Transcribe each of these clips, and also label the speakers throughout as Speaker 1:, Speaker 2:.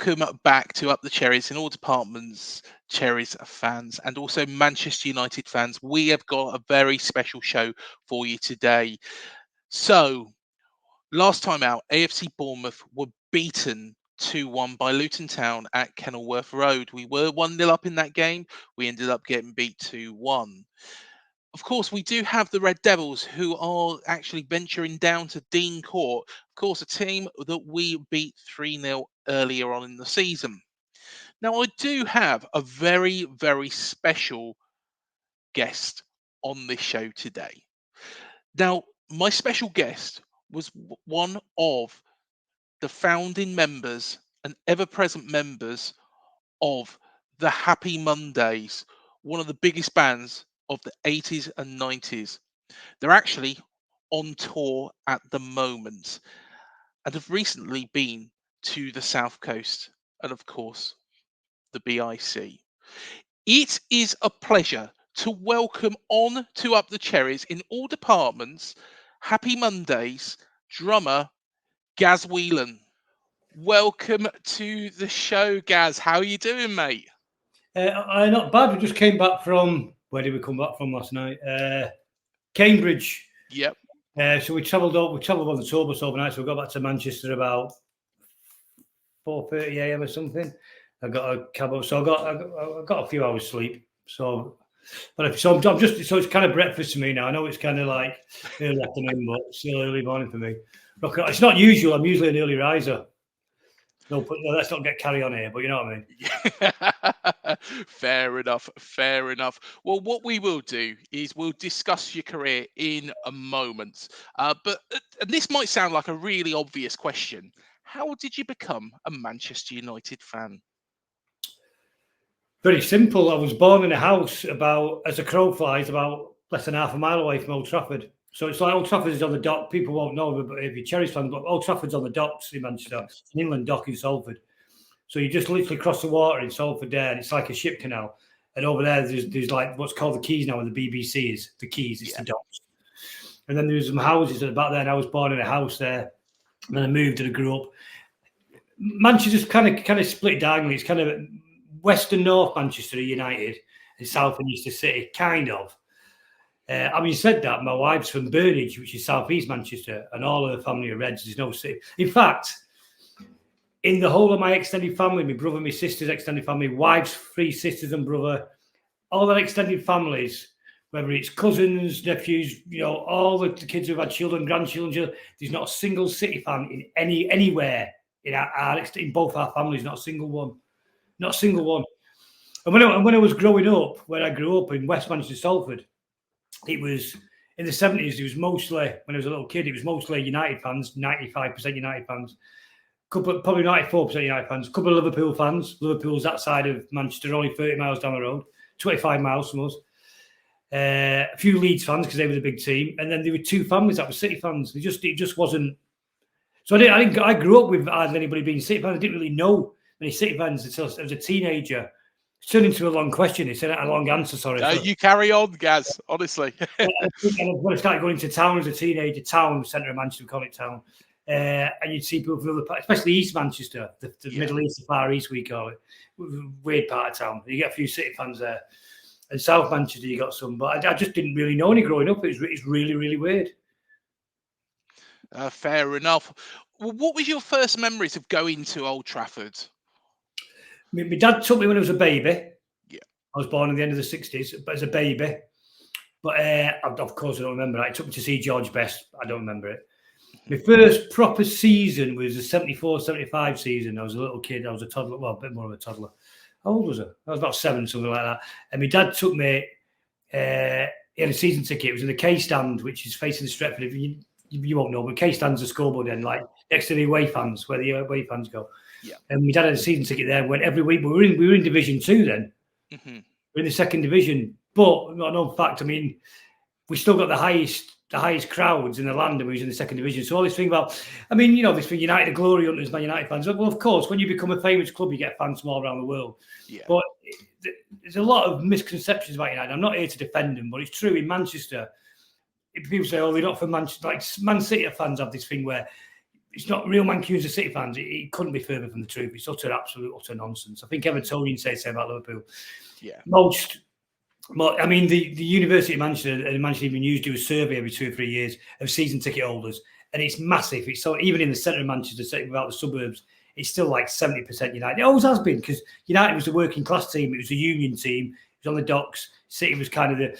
Speaker 1: welcome back to Up the Cherries in all departments, Cherries fans, and also Manchester United fans. We have got a very special show for you today. So, last time out, AFC Bournemouth were beaten 2-1 by Luton Town at Kenilworth Road. We were 1-0 up in that game. We ended up getting beat 2-1. Of course, we do have the Red Devils, who are actually venturing down to Dean Court. Of course, a team that we beat 3-0 earlier on in the season. Now, I do have a very, very special guest on this show today. Now, my special guest was one of the founding members and ever-present members of the Happy Mondays, one of the biggest bands of the 80s and 90s. They're actually on tour at the moment and have recently been to the South Coast and, of course, the BIC. It is a pleasure to welcome on to Up the Cherries in all departments, Happy Mondays drummer Gaz Whelan. Welcome to the show, Gaz. How are you doing, mate?
Speaker 2: Not bad. We just came back from, where did we come back from last night? Cambridge.
Speaker 1: Yep.
Speaker 2: So we travelled on the tour bus overnight. So we got back to Manchester about 4:30 a.m. or something. I got a cab up, so I got a few hours sleep. So it's kind of breakfast to me now. I know it's kind of like early afternoon, but it's still early morning for me. Look, it's not usual. I'm usually an early riser. No, let's not get carry on here, but you know what I
Speaker 1: mean. Fair enough. Well, what we will do is we'll discuss your career in a moment. But this might sound like a really obvious question. How did you become a Manchester United fan?
Speaker 2: Very simple. I was born in a house as a crow flies, about less than half a mile away from Old Trafford. So it's like Old Trafford is on the dock. People won't know, but if you're Cherries fan, but Old Trafford's on the docks in Manchester. It's an inland dock in Salford. So you just literally cross the water in Salford there, and it's like a ship canal. And over there, there's like what's called the quays now, and the BBC is the quays. It's the docks. And then there's some houses at the back there, and I was born in a house there. And then I moved and I grew up. Manchester's kind of split diagonally. It's kind of west and north Manchester are United, and south and east of City, kind of. Having said that, my wife's from Burnage, which is southeast Manchester, and all of her family are Reds. There's no city. In fact, in the whole of my extended family, my brother, my sister's extended family, wife's 3 sisters and brother, all their extended families, whether it's cousins, nephews, all the kids who've had children, grandchildren, there's not a single City fan in anywhere in both our families. Not a single one. Not a single one. And when I was growing up, where I grew up in West Manchester, Salford, it was in the 70s. It was mostly, when I was a little kid, it was mostly United fans, 95% United fans, probably 94% United fans, a couple of Liverpool fans. Liverpool's that side of Manchester, only 30 miles down the road, 25 miles from us. A few Leeds fans because they were the big team, and then there were 2 families that were City fans. It just wasn't. So I grew up with hardly anybody being City fans. I didn't really know many City fans until I was a teenager. It's turned into a long question. It's a long answer, sorry.
Speaker 1: You carry on, Gaz, honestly.
Speaker 2: When I started going to town as a teenager, town, centre of Manchester, we call it town, and you'd see people from other parts, especially East Manchester, the Middle East, the Far East, we call it. Weird part of town. You get a few City fans there. And South Manchester, you got some. But I just didn't really know any growing up. It's really, really weird.
Speaker 1: Fair enough. Well, what was your first memories of going to Old Trafford?
Speaker 2: My dad took me when I was a baby.
Speaker 1: Yeah.
Speaker 2: I was born in the end of the 60s, but as a baby. But of course, I don't remember that. He took me to see George Best. I don't remember it. My first proper season was the 74-75 season. I was a little kid. I was a toddler. Well, a bit more of a toddler. How old was I? I was about 7, something like that. And my dad took me. He had a season ticket. It was in the K stand, which is facing the Stretford. You won't know, but K stand's a scoreboard then, like next to the away fans, where the away fans go.
Speaker 1: Yeah.
Speaker 2: And my dad had a season ticket there. Went every week. But we were in Division 2 then.
Speaker 1: Mm-hmm.
Speaker 2: We were in the 2nd division. But not known fact. I mean, we still got the highest crowds in the land, and we was in the 2nd division. So all this thing about, I mean, this thing, United, the glory hunters, Man United fans. Well, of course, when you become a famous club, you get fans from all around the world.
Speaker 1: Yeah.
Speaker 2: But there's a lot of misconceptions about United. I'm not here to defend them, but it's true in Manchester. People say, "Oh, they're not for Manchester." Like Man City fans have this thing where it's not real Mancunians are City fans. It couldn't be further from the truth. It's utter nonsense. I think Evertonians say the same about Liverpool.
Speaker 1: Yeah.
Speaker 2: I mean, the University of Manchester and Manchester Evening News do a survey every 2 or 3 years of season ticket holders, and it's massive. It's so even in the centre of Manchester, without the suburbs, it's still like 70% United. It always has been, because United was a working class team. It was a union team. It was on the docks. City was kind of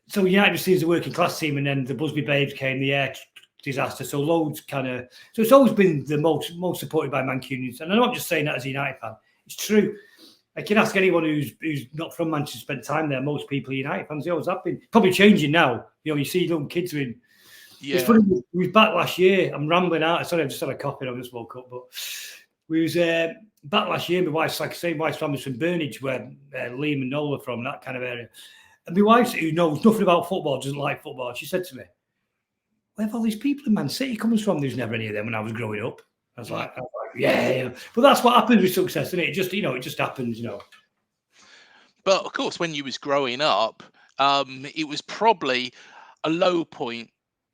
Speaker 2: so United was seen as a working class team, and then the Busby Babes came, the air disaster. So it's always been the most supported by Mancunians. And I'm not just saying that as a United fan. It's true. I can ask anyone who's not from Manchester, spent time there. Most people are United fans. They always have been. Probably changing now. You see little kids in. Yeah. It's funny. We was back last year. I'm rambling out. Sorry, I've just had a coffee. I just woke up. But we was back last year. My wife's, like I say, my wife's family's from Burnage, where Liam and Noel are from, that kind of area. And my wife, who knows nothing about football, doesn't like football, she said to me, "Where have all these people in Man City coming from? There's never any of them when I was growing up." I was like, yeah. But that's what happens with success, isn't it? It just happens,
Speaker 1: But of course, when you was growing up, it was probably a low point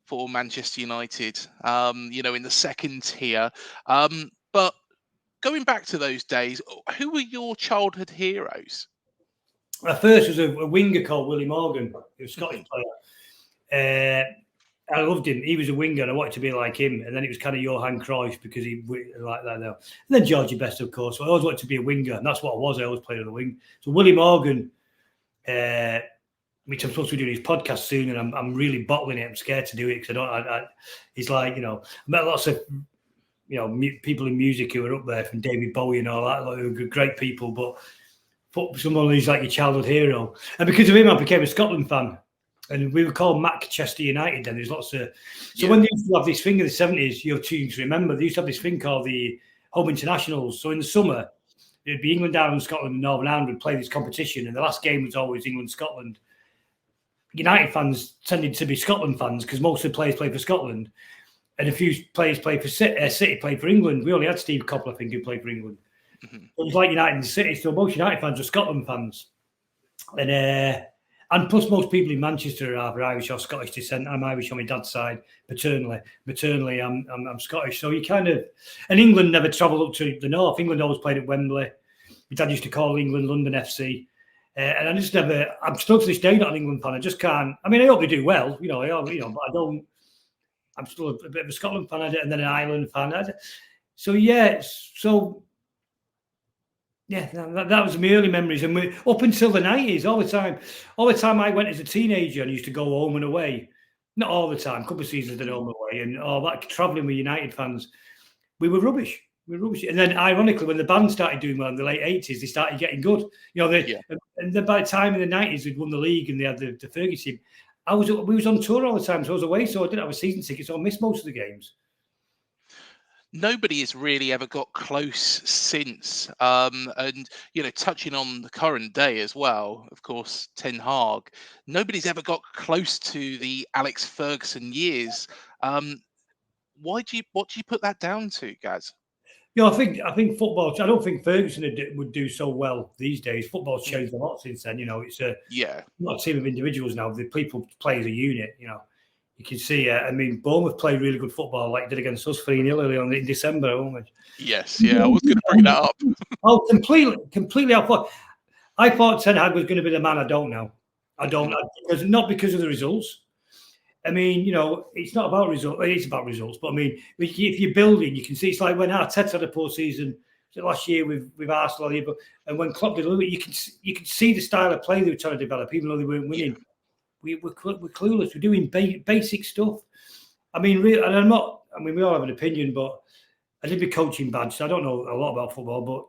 Speaker 1: for Manchester United, in the second tier. But going back to those days, who were your childhood heroes?
Speaker 2: At first was a winger called Willie Morgan, who was a Scottish player. I loved him. He was a winger, and I wanted to be like him. And then it was kind of Johan Cruyff, because he like that now. And then Georgie Best, of course. So I always wanted to be a winger, and that's what I was. I always played on the wing. So Willie Morgan, which I'm supposed to be doing his podcast soon, and I'm really bottling it. I'm scared to do it because I don't. He's like, I met lots of people in music who were up there, from David Bowie and all that, who were great people. But someone who's like your childhood hero, and because of him, I became a Scotland fan. And we were called Manchester United then. There's lots of... So when they used to have this thing in the 70s, your teams remember, they used to have this thing called the Home Internationals. So in the summer, it'd be England, Ireland, Scotland and Northern Ireland would play this competition. And the last game was always England-Scotland. United fans tended to be Scotland fans because most of the players played for Scotland. And a few players played for City, played for England. We only had Steve Coppell, I think, who played for England. Mm-hmm. It was like United and City. So most United fans were Scotland fans. And plus, most people in Manchester are either Irish or Scottish descent. I'm Irish on my dad's side, maternally, I'm Scottish. So you kind of... And England never travelled up to the north. England always played at Wembley. My dad used to call England London FC. And I just never... I'm still to this day not an England fan. I just can't... I mean, I hope they do well, but I don't... I'm still a bit of a Scotland fan, and then an Ireland fan. Yeah, that was my early memories. And up until the 90s, all the time I went as a teenager and used to go home and away. Not all the time, a couple of seasons at home and away, and all that, travelling with United fans. We were rubbish. And then, ironically, when the band started doing well in the late 80s, they started getting good. And then by the time in the 90s, we'd won the league and they had the Fergie team. We was on tour all the time, so I was away, so I didn't have a season ticket, so I missed most of the games.
Speaker 1: Nobody has really ever got close since. And, touching on the current day as well, of course, Ten Hag, nobody's ever got close to the Alex Ferguson years. What do you put that down to, Gaz?
Speaker 2: I think football, I don't think Ferguson would do so well these days. Football's changed a lot since then. It's not a team of individuals now. The people play as a unit, You can see, Bournemouth played really good football, like did against us 3-0 early on in December, weren't we?
Speaker 1: Yes, I was going to bring that up.
Speaker 2: Completely. I thought Ten Hag was going to be the man. I don't know. Not because of the results. It's not about results. It's about results. But if you're building, you can see it's like when Arteta had a poor season last year with Arsenal, and when Klopp did a little bit, you can see the style of play they were trying to develop, even though they weren't winning. Yeah. We're clueless. We're doing basic stuff. We all have an opinion, but I did be coaching badge, so I don't know a lot about football, but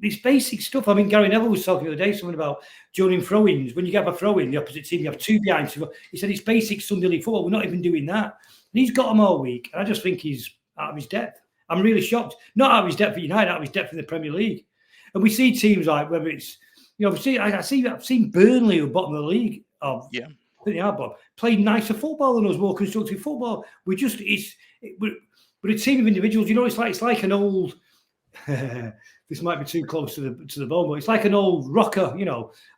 Speaker 2: it's basic stuff. Gary Neville was talking the other day, something about joining throw-ins. When you have a throw-in, the opposite team, you have two behind. He said it's basic Sunday league football. We're not even doing that. And he's got them all week, and I just think he's out of his depth. I'm really shocked. Not out of his depth at United, out of his depth in the Premier League. And we see teams like, whether it's, I've seen Burnley who are bottom of the league. I think they are, Bob. Playing nicer football than us, more constructive football. We're a team of individuals. It's like an old. This might be too close to the bone, but it's like an old rocker. An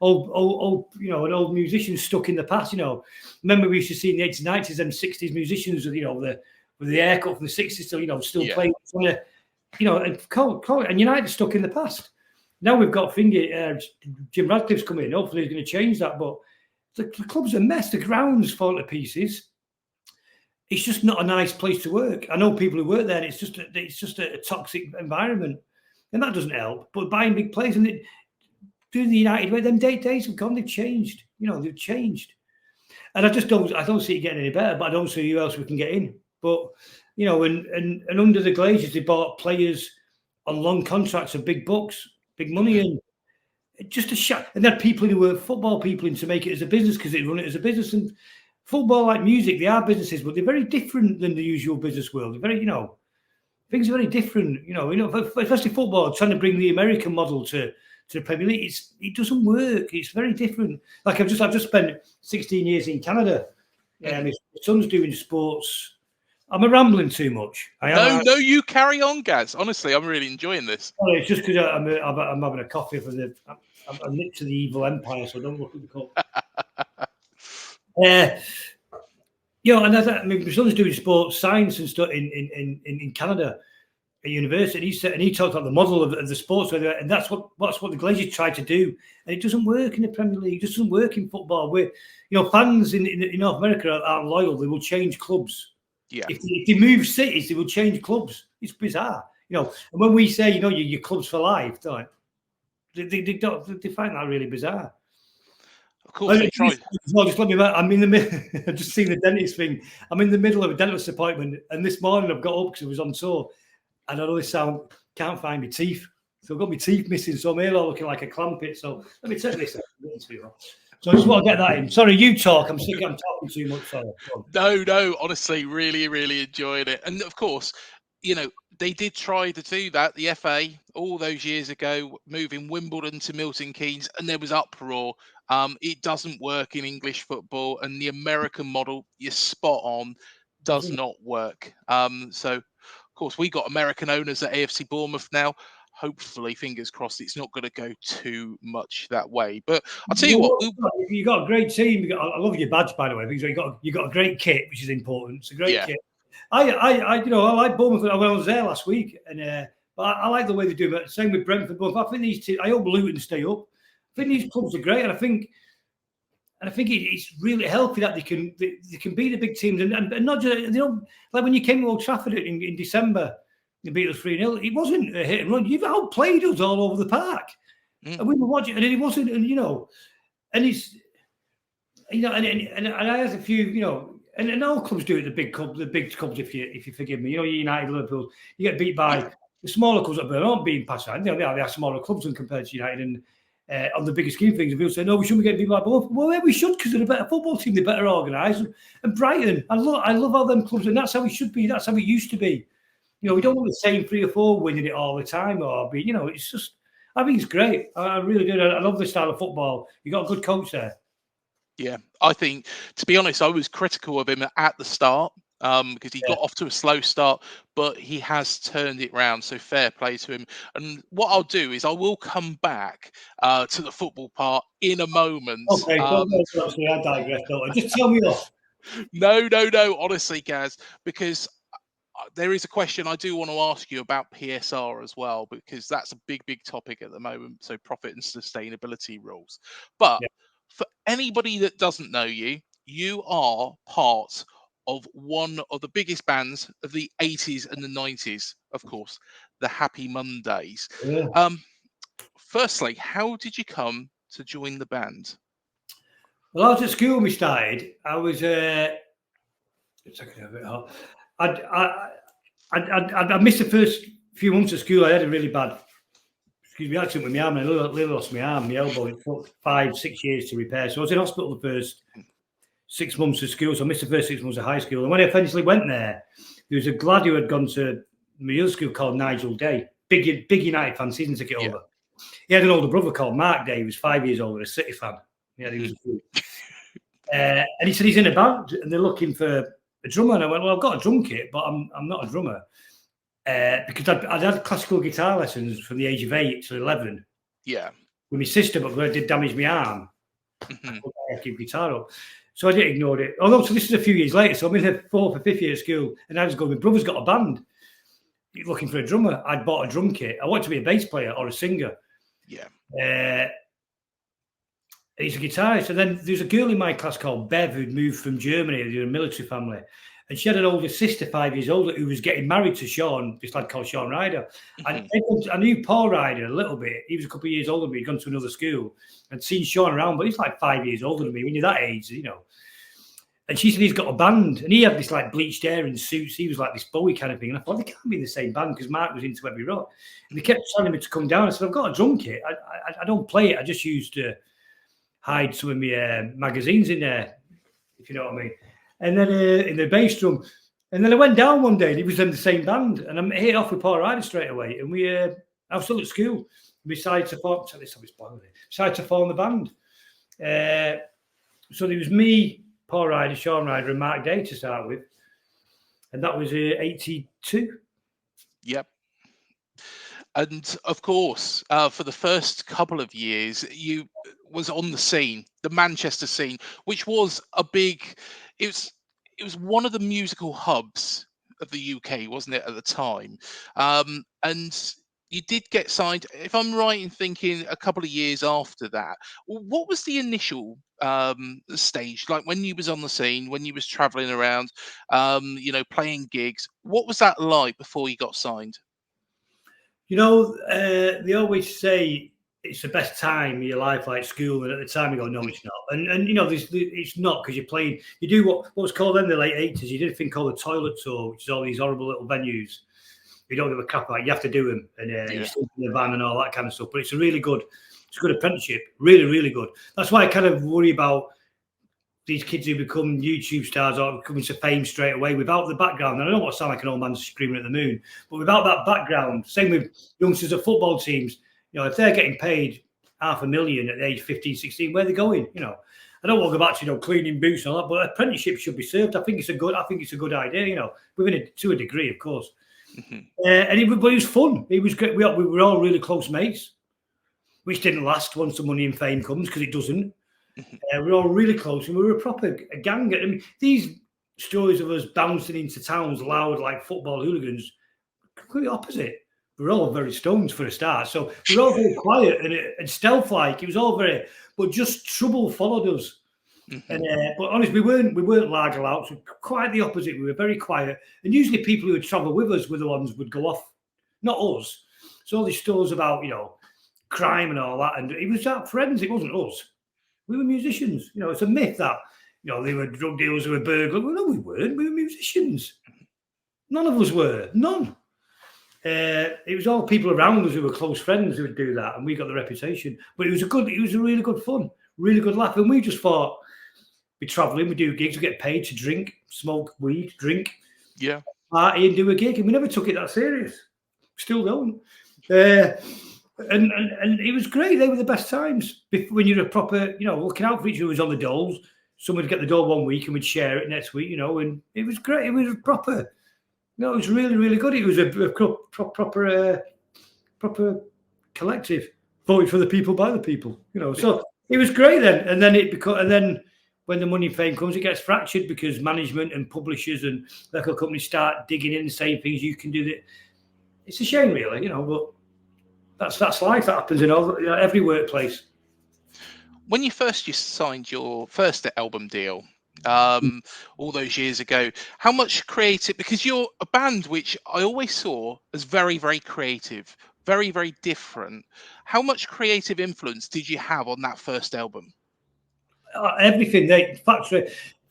Speaker 2: old musician stuck in the past. Remember we used to see in the 80s, 90s, and 60s musicians with the with the haircut from the 60s, still
Speaker 1: Yeah.
Speaker 2: playing. And United stuck in the past. Now we've got Jim Radcliffe's coming in. Hopefully he's going to change that. But the club's a mess. The ground's falling to pieces. It's just not a nice place to work. I know people who work there, and it's just a toxic environment, and that doesn't help. But buying big players and do the United way, them days have gone. They've changed. They've changed, and I don't see it getting any better. But I don't see who else we can get in. But and under the Glazers, they bought players on long contracts of big bucks, big money, and just a shot. And they had people who were football people in to make it as a business because they run it as a business. And football, like music, they are businesses, but they're very different than the usual business world. They're very, things are very different. Especially football, trying to bring the American model to the Premier League, it doesn't work. It's very different. Like I've just spent 16 years in Canada. My son's doing sports. I'm rambling too much.
Speaker 1: No, you carry on, Gaz. Honestly, I'm really enjoying this.
Speaker 2: Well, it's just because I'm having a coffee for I'm linked to the evil empire, so don't look at the cup. My son's doing sports science and stuff in Canada at university. And he talked about the model of the sports, and that's what the Glazers try to do, and it doesn't work in the Premier League. It just doesn't work in football. Where fans in North America aren't loyal. They will change clubs.
Speaker 1: Yeah.
Speaker 2: If they move cities, they will change clubs. It's bizarre, And when we say, your club's for life, they find that really bizarre.
Speaker 1: Of course, they try.
Speaker 2: Just let me. I'm in the middle. I've just seen the dentist thing. I'm in the middle of a dentist appointment, and this morning I've got up because I was on tour, and I know this sound can't find my teeth, so I've got my teeth missing. So I'm here looking like a clam pit. So let me take this. So I just want to get that in. Sorry, you talk. I'm talking too much. Sorry.
Speaker 1: No. Honestly, really, really enjoying it. And of course, they did try to do that. The FA all those years ago, moving Wimbledon to Milton Keynes, and there was uproar. It doesn't work in English football, and the American model, you're spot on, does not work. So, of course, we got American owners at AFC Bournemouth now. Hopefully, fingers crossed, it's not going to go too much that way. But I'll tell you what,
Speaker 2: you got a great team. I love your badge, by the way, because you got a great kit, which is important. It's a great kit. I like Bournemouth. I was there last week, and but I like the way they do it. Same with Brentford. But I think these teams, I hope Luton stay up. I think these clubs are great, and I think it's really healthy that they can beat the big teams and not just like when you came to Old Trafford in December. They beat us 3-0. It wasn't a hit and run. You've outplayed us all over the park. And we were watching, and it wasn't, and it's, and I had a few, and all clubs do it, the big clubs, if you forgive me. United, Liverpool, you get beat by the smaller clubs that aren't being passed out. They are smaller clubs when compared to United. And on the bigger scheme of things, people say, no, we shouldn't be getting beat by Bournemouth. Well, yeah, we should, because they're a better football team, they're better organised. And Brighton, I love all them clubs, and that's how it should be. That's how it used to be. We don't want the same 3 or 4 winning it all the time, or be, it's just, I think it's great. I really do. I love this style of football. You got a good coach there.
Speaker 1: Yeah, I think, to be honest, I was critical of him at the start because he got off to a slow start, but he has turned it round. So fair play to him. And what I'll do is I will come back to the football part in a moment.
Speaker 2: Okay, I digress. Just tell me off.
Speaker 1: No, honestly, Gaz, because there is a question I do want to ask you about PSR as well, because that's a big topic at the moment. So profit and sustainability rules. But for anybody that doesn't know you, you are part of one of the biggest bands of the 80s and the 90s, of course, the Happy Mondays.
Speaker 2: Yeah.
Speaker 1: Firstly, how did you come to join the band?
Speaker 2: Well, I was at school when we started. I was I missed the first few months of school. I had a really bad accident with my arm. I nearly lost my arm, my elbow. It took 5-6 years to repair. So I was in hospital the first 6 months of school. So I missed the first 6 months of high school. And when I eventually went there was a lad who had gone to my other school called Nigel Day. Big United fan, season ticket holder. He had an older brother called Mark Day, who was 5 years older, a City fan. Yeah, he was and he said he's in a band and they're looking for a drummer. And I went, well, I've got a drum kit, but I'm not a drummer. Because I'd had classical guitar lessons from the age of 8 to 11.
Speaker 1: Yeah.
Speaker 2: With my sister, but where it did damage my arm. I couldn't keep guitar up. So I didn't ignore it. Although, so this is a few years later. So I'm in the 4th or 5th year at school, and I was going, my brother's got a band, looking for a drummer. I'd bought a drum kit. I wanted to be a bass player or a singer.
Speaker 1: Yeah.
Speaker 2: He's a guitarist. And then there's a girl in my class called Bev who'd moved from Germany. They were a military family. And she had an older sister, 5 years older, who was getting married to Sean, this lad called Sean Ryder. And I knew Paul Ryder a little bit. He was a couple of years older than me. He'd gone to another school and seen Sean around, but he's like 5 years older than me when you're that age, you know. And she said he's got a band. And he had this like bleached hair and suits. He was like this Bowie kind of thing. And I thought, they can't be in the same band because Mark was into heavy rock. And they kept telling me to come down. I said, I've got a drum kit. I don't play it. I just used to hide some of my magazines in there, if you know what I mean. And then in the bass drum. And then I went down one day and he was in the same band. And I hit it off with Paul Ryder straight away. And I was still at school. We decided to form the band. So there was me, Paul Ryder, Sean Ryder, and Mark Day to start with. And that was 82.
Speaker 1: Yep. And of course, for the first couple of years, you was on the scene, the Manchester scene, which was a big. It was one of the musical hubs of the UK, wasn't it, at the time? And you did get signed, if I'm right in thinking, a couple of years after that. What was the initial stage like when you was on the scene, when you was traveling around, playing gigs? What was that like before you got signed?
Speaker 2: You know, they always say it's the best time of your life, like school, and at the time you go, no, it's not. And you know, it's not, because you're playing. You do what was called in the late 80s. You did a thing called the toilet tour, which is all these horrible little venues. You don't give a crap about. You have to do them, and you sleep in the van and all that kind of stuff. But it's a good apprenticeship. Really, really good. That's why I kind of worry about these kids who become YouTube stars or coming to fame straight away without the background. And I don't want to sound like an old man screaming at the moon, but without that background, same with youngsters at football teams, you know, if they're getting paid $500,000 at age 15, 16, where are they going? You know, I don't want to go back to, you know, cleaning boots and all that, but apprenticeship should be served. I think it's a good idea, you know, to a degree, of course. But it was fun. It was great. We were all really close mates, which didn't last once the money and fame comes, because it doesn't. We were all really close, and we were a proper gang. I mean, these stories of us bouncing into towns loud like football hooligans, completely opposite. We were all very stoned for a start, so we were all very quiet and stealth-like. It was all very, but just trouble followed us. And but honestly, we weren't large louts. Quite the opposite. We were very quiet, and usually people who would travel with us were the ones would go off, not us. So all these stories about, you know, crime and all that, and it was our friends. It wasn't us. We were musicians. You know, it's a myth that, you know, they were drug dealers, they were burglars. Well, no, we weren't. We were musicians. None of us were. None. It was all people around us who were close friends who would do that, and we got the reputation. But it was a really good fun, really good laugh. And we just thought, we travel in, we do gigs, we get paid to drink, smoke weed, drink, party, and do a gig. And we never took it that serious. Still don't. And it was great. They were the best times. When you're a proper, you know, looking out for each other. Was on the doles. Someone would get the dole one week and we'd share it next week, you know, and it was great. It was proper. You know, it was really, really good. It was a proper collective. Voted for the people, by the people, you know. So it was great then. And then when the money and fame comes, it gets fractured because management and publishers and record companies start digging in and saying things you can do that. It's a shame, really, you know, but that's life. That happens in every workplace.
Speaker 1: When you signed your first album deal, all those years ago, how much creative, because you're a band which I always saw as very, very creative, very, very different. How much creative influence did you have on that first album?
Speaker 2: Everything.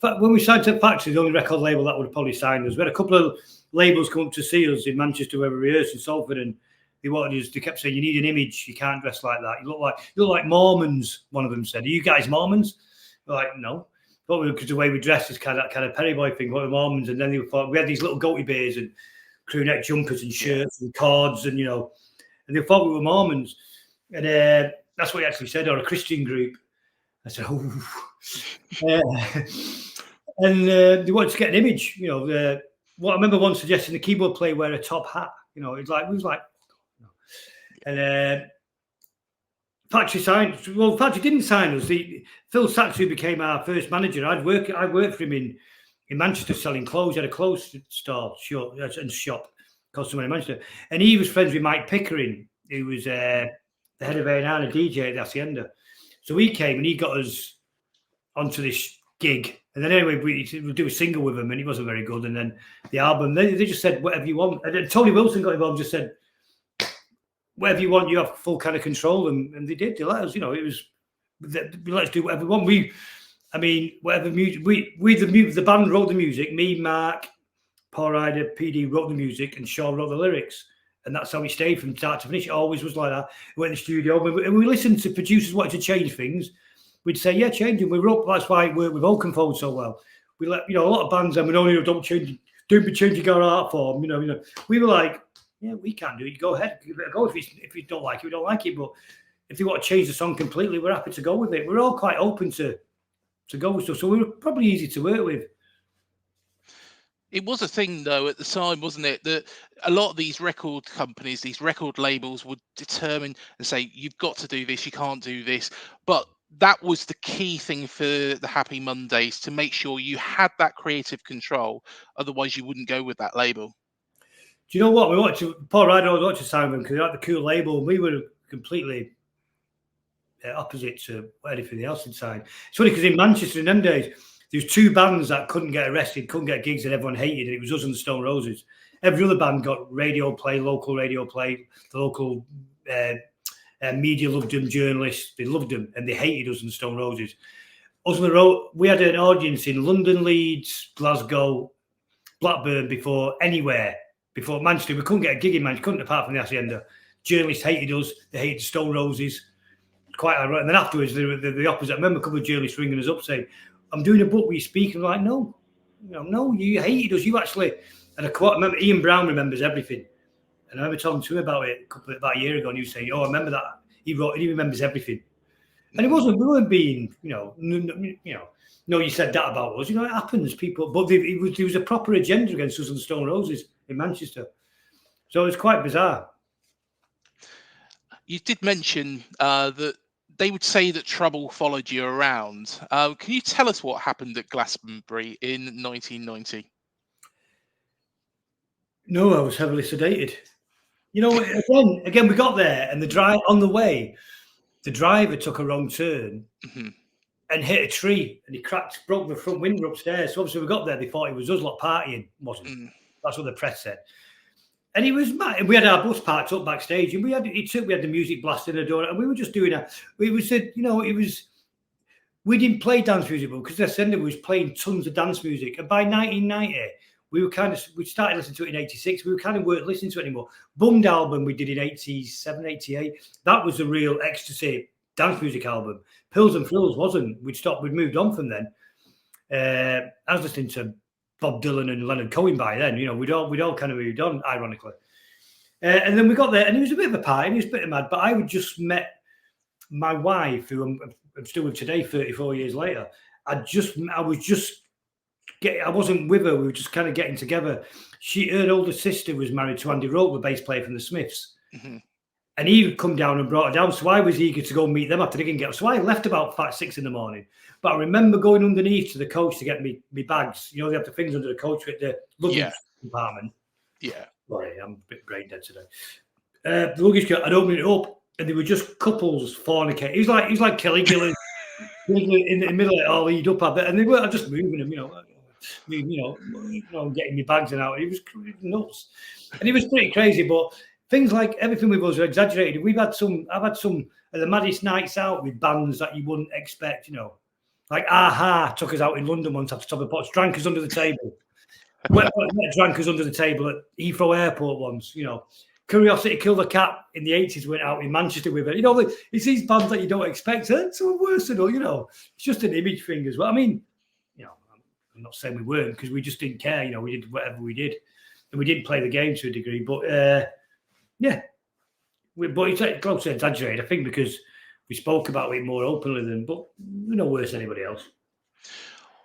Speaker 2: When we signed to Factory, the only record label that would have probably signed us. We had a couple of labels come up to see us in Manchester where we rehearsed in Salford, and they kept saying, you need an image, you can't dress like that. You look like Mormons, one of them said. Are you guys Mormons? We're like, no. Because the way we dress is kind of Perry Boy thing, what we're Mormons. And then they thought we had these little goatee beards and crew neck jumpers and shirts and cords, and, you know, and they thought we were Mormons. And that's what he actually said, or a Christian group. I said, oh. And they wanted to get an image, you know. I remember one suggesting the keyboard player wear a top hat. You know, we was like, and Factory signed. Well, Factory didn't sign us. Phil Sachs, who became our first manager, I worked for him in Manchester selling clothes. He had a clothes store and shop called somewhere in Manchester, and he was friends with Mike Pickering, who was the head of A&R and a DJ at the Hacienda. So he came and he got us onto this gig. And then anyway, we do a single with him, and it wasn't very good. And then the album, they just said whatever you want. And then Tony Wilson got involved, and just said whatever you want, you have full kind of control. And they did. They let us, it was let's do whatever we want. Whatever music the band wrote the music. Me, Mark, Paul Ryder, PD wrote the music, and Shaw wrote the lyrics. And that's how we stayed from start to finish. It always was like that. We went in the studio and we listened to producers wanting to change things. We'd say, yeah, change them. We wrote. That's why it worked with Oakenfold so well. We let a lot of bands. Don't be changing our art form. We were like, yeah, we can do it. Go ahead, give it a go. If you don't like it, we don't like it. But if they want to change the song completely, we're happy to go with it. We're all quite open to go with stuff. So we were probably easy to work with.
Speaker 1: It was a thing, though, at the time, wasn't it, that a lot of these record companies, these record labels would determine and say, you've got to do this, you can't do this. But that was the key thing for the Happy Mondays, to make sure you had that creative control. Otherwise, you wouldn't go with that label.
Speaker 2: Do you know what? Paul Ryder wanted to sign them because they had the cool label. We were completely opposite to anything else inside. It's funny because in Manchester in them days, there was two bands that couldn't get arrested, couldn't get gigs, and everyone hated, and it was us and the Stone Roses. Every other band got radio play, local radio play. The local media loved them, journalists, they loved them, and they hated us and the Stone Roses. Us on the road, we had an audience in London, Leeds, Glasgow, Blackburn before Manchester. We couldn't get a gig in Manchester, couldn't, apart from the Hacienda. Journalists hated us, they hated the Stone Roses. Quite ironic. And then afterwards, the opposite. I remember a couple of journalists ringing us up saying, I'm doing a book where you speak. And I'm like, no, you hated us. You actually, and I remember Ian Brown remembers everything. And I remember talking to him about it about a year ago, and he was saying, I remember that. He remembers everything. And we weren't being, no, you said that about us. It happens, people. But there was a proper agenda against us and the Stone Roses in Manchester. So it was quite bizarre.
Speaker 1: You did mention that they would say that trouble followed you around. Can you tell us what happened at Glastonbury in 1990?
Speaker 2: No, I was heavily sedated. Again, we got there, and on the way, the driver took a wrong turn and hit a tree, and he broke the front window upstairs. So obviously we got there, they thought it was us lot partying. Wasn't. That's what the press said. And he was mad. And we had our bus parked up backstage, and we had the music blasting the door, and we were just doing that. We didn't play dance music because the sender was playing tons of dance music. And by 1990, we started listening to it in 86. We weren't listening to it anymore. Bummed album we did in 87, 88. That was a real ecstasy dance music album. Pills and Frills wasn't. We'd moved on from then. I was listening to Bob Dylan and Leonard Cohen by then. We'd all kind of moved on, ironically. And then we got there, and it was a bit of a party, and it was a bit mad. But I had just met my wife, who I'm still with today, 34 years later. I wasn't with her. We were just kind of getting together. Her older sister was married to Andy Rope, the bass player from the Smiths. And he would come down and brought her down. So I was eager to go meet them after they didn't get up. So I left about 6 in the morning. But I remember going underneath to the coach to get me bags. They have the things under the coach with the luggage compartment. Yeah. Sorry, I'm a bit brain dead today. The luggage, I'd open it up, and they were just couples fornicating. He was like Caligula in the middle of it all, he'd up a bit, and they were just moving him, getting me bags and out. He was nuts, and he was pretty crazy. But things like everything with us are exaggerated. I've had some of the maddest nights out with bands that you wouldn't expect. Like Aha took us out in London once after Top of the Pots, drank us under the table. Drank us under the table at Heathrow Airport once. Curiosity Killed a Cat in the 80s went out in Manchester with it. It's these bands that you don't expect. It's worse than all. It's just an image thing as well. I mean, I'm not saying we weren't, because we just didn't care. We did whatever we did, and we didn't play the game to a degree. But but it's close to exaggerated, I think, because we spoke about it more openly but we're no worse than anybody else.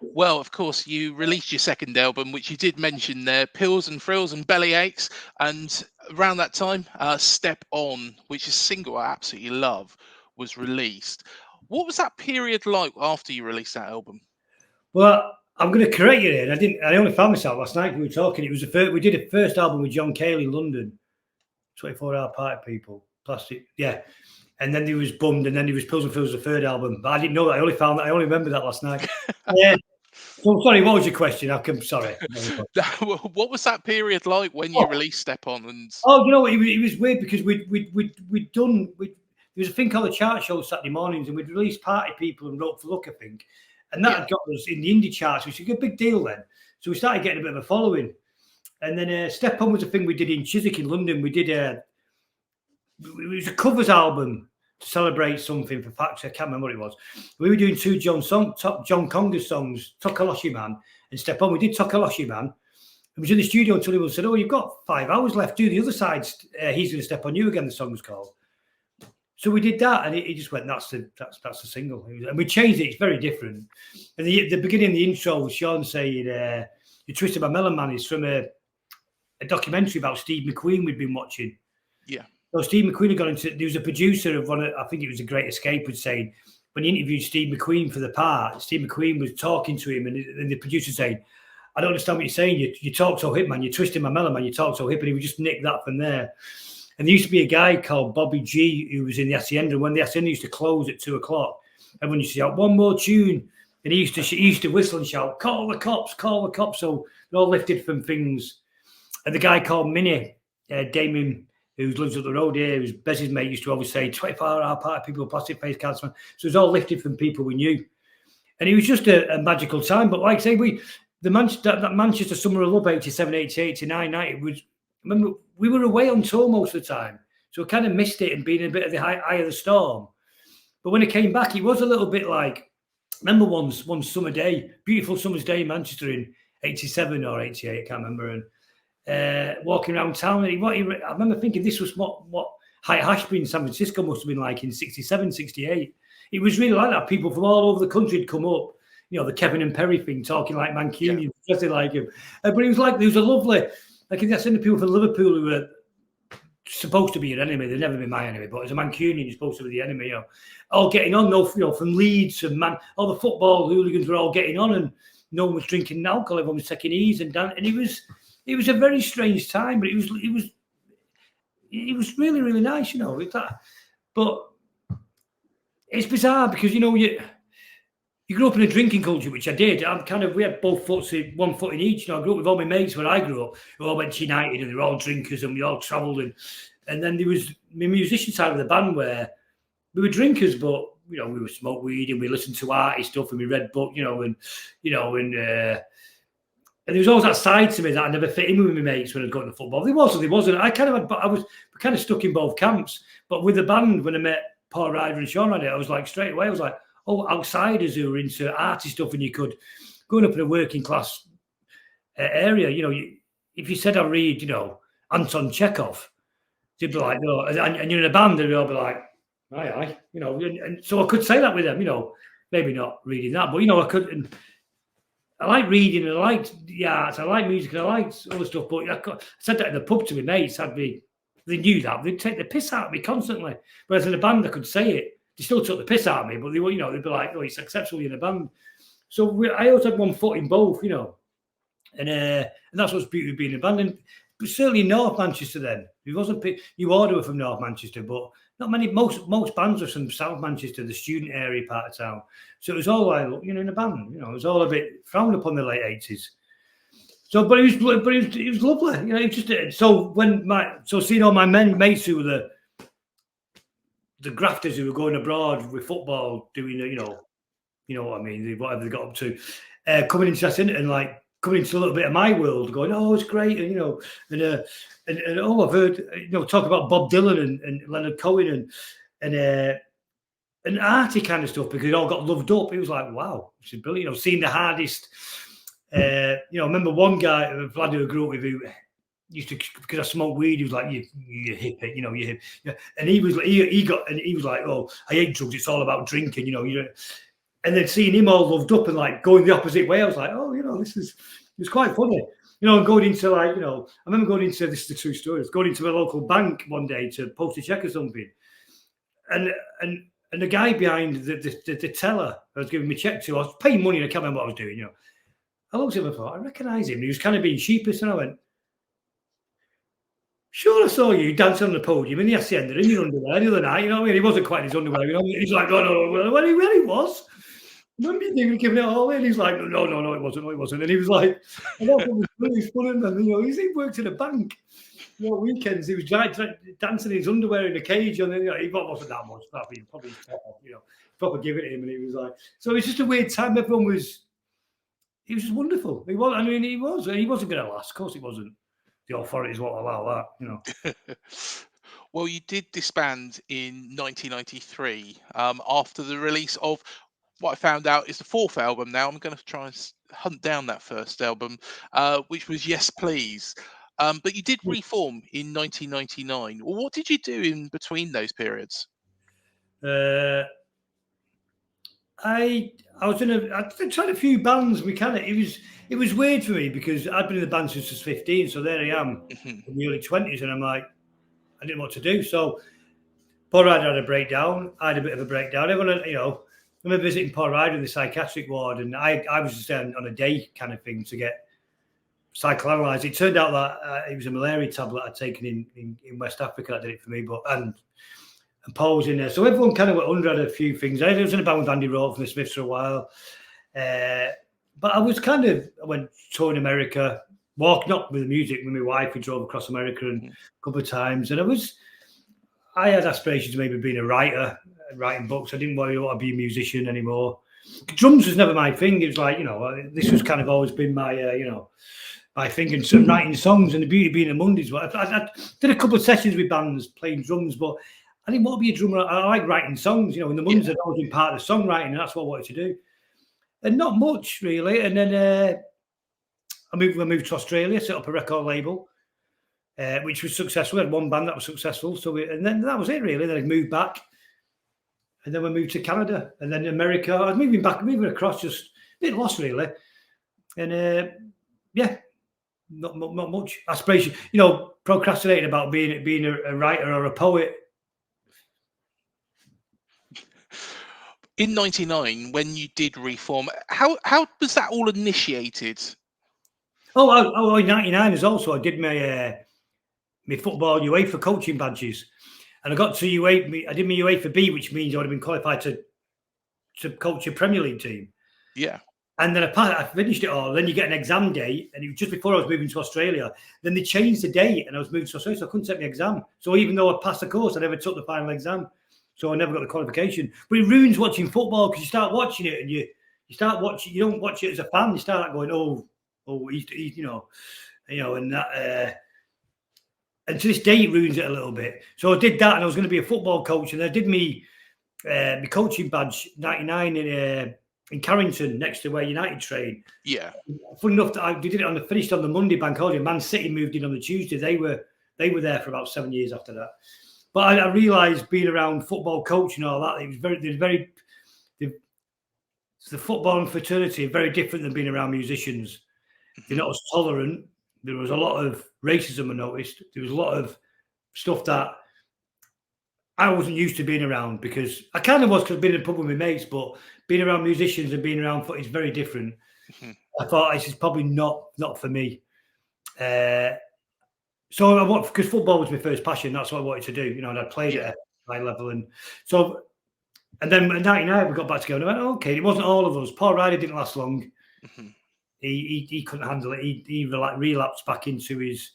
Speaker 1: Well, of course, you released your second album, which you did mention there, Pills and Frills and Belly Aches. And around that time, Step On, which is a single I absolutely love. was released. What was that period like after you released that album?
Speaker 2: Well, I'm going to correct you here. I only found this out last night. We were talking. It was the first. We did a first album with John Cale in London, 24 Hour Party People, Plastic. Yeah. And then he was Bummed, and then he was Pills and Fills, the third album. But I didn't know that. I only found that. I only remember that last night. Yeah. So sorry. What was your question? Sorry.
Speaker 1: What was that period like when you released Step On? And
Speaker 2: you know, it was weird because we'd done. There was a thing called the chart show Saturday mornings, and we'd released Party People and Rope for Luck, I think, and that had got us in the indie charts, which was a big deal then. So we started getting a bit of a following, and then Step On was a thing we did in Chiswick in London. We did it was a covers album to celebrate something for Factory. I can't remember what it was. We were doing two John Conga songs, Tokoloshi Man and Step On. We did Tokoloshi Man. I was in the studio until he said, "Oh, you've got 5 hours left. Do the other side. He's going to Step On You Again." The song was called. So we did that, and he just went, "That's the single." And we changed it. It's very different. And the beginning of the intro was Sean saying, "You Twisted My Melon Man" is from a documentary about Steve McQueen we'd been watching.
Speaker 1: Yeah.
Speaker 2: So Steve McQueen had gone into. There was a producer of I think it was A Great Escape, was saying when he interviewed Steve McQueen for the part, Steve McQueen was talking to him, and the producer saying, "I don't understand what you're saying. You talk so hip, man. You're twisting my melon, man. You talk so hip." And he would just nick that from there. And there used to be a guy called Bobby G who was in the Hacienda. And when the Hacienda used to close at 2:00, everyone used to shout, "One more tune." And he used to whistle and shout, "Call the cops, call the cops." So they're all lifted from things. And the guy called Minnie, Damien, who lives up the road here, who's Bez's mate, used to always say, 24-hour party people, plastic face cards. So it was all lifted from people we knew. And it was just a magical time. But like I say, that Manchester Summer of Love 87, 88, 89, 90, remember, we were away on tour most of the time. So we kind of missed it and being a bit of the eye of the storm. But when it came back, it was a little bit like, remember one summer day, beautiful summer's day in Manchester in 87 or 88, I can't remember, and walking around town. And I remember thinking this was what High Ashby in San Francisco must have been like in 67, 68. It was really like that. People from all over the country had come up, you know, the Kevin and Perry thing, talking like Mancunians, dressing like him. But it was like, there was a lovely, like I seen the people from Liverpool who were supposed to be an enemy. They've never been my enemy, but as a Mancunian, you're supposed to be the enemy, you know. All getting on, from Leeds and all the football hooligans were all getting on, and no one was drinking alcohol, everyone was taking ease and it was a very strange time, but it was really, really nice, you know. But it's bizarre because, you know, you grew up in a drinking culture, which I did. We had both one foot in each. You know, I grew up with all my mates where I grew up, who all went to United, and they were all drinkers, and we all travelled. And then there was the musician side of the band where we were drinkers, but, you know, we would smoke weed and we listened to arty stuff and we read books, and there was always that side to me that I never fit in with my mates when I was going to football. There wasn't. I was kind of stuck in both camps. But with the band, when I met Paul Ryder and Sean Ryder, I was like, straight away, I was like, oh, outsiders who were into arty stuff, and you could, growing up in a working class area, you know, if you said I read, you know, Anton Chekhov, they'd be like, no, and you're in a band, they'd all be like, aye, you know, and so I could say that with them, you know, maybe not reading that, but, you know, I could. And I like reading, and I liked the arts, I like music, and I liked all the stuff. But I said that in the pub to my mates. They knew that. They'd take the piss out of me constantly. Whereas in a band, I could say it. They still took the piss out of me, but they were, you know, they'd be like, "Oh, it's acceptable in a band." So I always had one foot in both, you know, and that's what's beautiful being in a band. But certainly in North Manchester, then it wasn't. You order were from North Manchester, but not many. Most bands are from South Manchester, the student area part of town. So it was all like, you know, in a band, you know, it was all a bit frowned upon in the late 80s. So, but it was lovely, you know. It just so seeing all my mates who were the grafters who were going abroad with football, doing, you know what I mean, whatever they got up to, coming into that and like coming into a little bit of my world, going, oh, it's great, and, you know, and oh, I've heard, you know, talk about Bob Dylan and Leonard Cohen and arty kind of stuff, because it all got loved up. It was like, wow, this is brilliant. You know, seeing the hardest, you know, I remember one guy, a lad who I grew up with, who used to, because I smoked weed, he was like, you hippie, you know, you hip. Yeah. And he was like, oh, I hate drugs, it's all about drinking, you know. And then seeing him all loved up and like going the opposite way, I was like, oh, you know, it was quite funny. You know, and going into, like, you know, I remember going into, this is the true story, going into a local bank one day to post a check or something. And And the guy behind the teller I was giving me check to, I was paying money and I can't remember what I was doing, I looked at him and thought, I recognise him. He was kind of being sheepish, and I went, sure, I saw you dancing on the podium in the Hacienda in your underwear the other night. You know what I mean? He wasn't quite in his underwear. He's like, no, well, he really was. Remember you giving it all in? He's like, no, it wasn't. And he was like, I know it was really fun. And he worked at a bank. Weekends he was dancing in his underwear in a cage, and then he wasn't that much. Probably proper giving it him, and he was like, so it was just a weird time. Everyone was, he was just wonderful. He was, he wasn't going to last. Of course, it wasn't. The authorities won't allow that,
Speaker 1: Well, you did disband in 1993 after the release of what I found out is the fourth album. Now I'm going to try and hunt down that first album, which was Yes Please. But you did reform in 1999. Well, what did you do in between those periods?
Speaker 2: I tried a few bands. It was weird for me because I'd been in the band since I was 15. So there I am in the early 20s, and I'm like, I didn't know what to do. So Paul Ryder had a breakdown. I had a bit of a breakdown. Everyone, I remember visiting Paul Ryder in the psychiatric ward, and I was just on a day kind of thing to get psychoanalyzed. It turned out that it was a malaria tablet I'd taken in West Africa that did it for me, and Paul was in there. So everyone kind of went under, had a few things. I was in a band with Andy Rowe from the Smiths for a while. But I went touring America, not with the music, with my wife. We drove across America a couple of times. And I had aspirations of maybe being a writer, writing books. I didn't want to be a musician anymore. Drums was never my thing. It was like, this was kind of always been my, my thing, and writing songs, and the beauty of being a Mondays. I did a couple of sessions with bands playing drums, but I didn't want to be a drummer. I like writing songs, in the Mondays I'd always been part of the songwriting, and that's what I wanted to do. And not much, really. And then I moved to Australia, set up a record label, which was successful. We had one band that was successful. And then that was it, really. Then I moved back. And then we moved to Canada. And then America. I was moving across, just a bit lost, really. And, not much aspiration. Procrastinating about being a writer or a poet.
Speaker 1: In 99, when you did reform, how was that all initiated?
Speaker 2: In 99 as also, I did my football UEFA coaching badges, and I got to UEFA. I did my UEFA B, which means I would have been qualified to coach a Premier League team.
Speaker 1: Yeah.
Speaker 2: And then I finished it all. Then you get an exam date, and it was just before I was moving to Australia. Then they changed the date, and I was moving to Australia, so I couldn't take my exam. So even though I passed the course, I never took the final exam. So I never got the qualification. But it ruins watching football because you start watching it and you start watching. You don't watch it as a fan. You start going, he's and that. And to this day, it ruins it a little bit. So I did that, and I was going to be a football coach, and I did my coaching badge 99 in Carrington, next to where United train.
Speaker 1: Yeah.
Speaker 2: Fun enough that we did it finished on the Monday bank holiday. Man City moved in on the Tuesday. They were there for about 7 years after that. But I realised being around football coaching and all that, the football and fraternity are very different than being around musicians. They're not as tolerant. There was a lot of racism I noticed. There was a lot of stuff that I wasn't used to being around, because I kind of was, because I've been in a pub with my mates, but being around musicians and being around foot is very different. I thought this is probably not for me. So because football was my first passion, that's what I wanted to do, and I played at a high level. And then in 99, we got back together, and I went, okay, it wasn't all of us. Paul Ryder didn't last long. He couldn't handle it. He relapsed back into his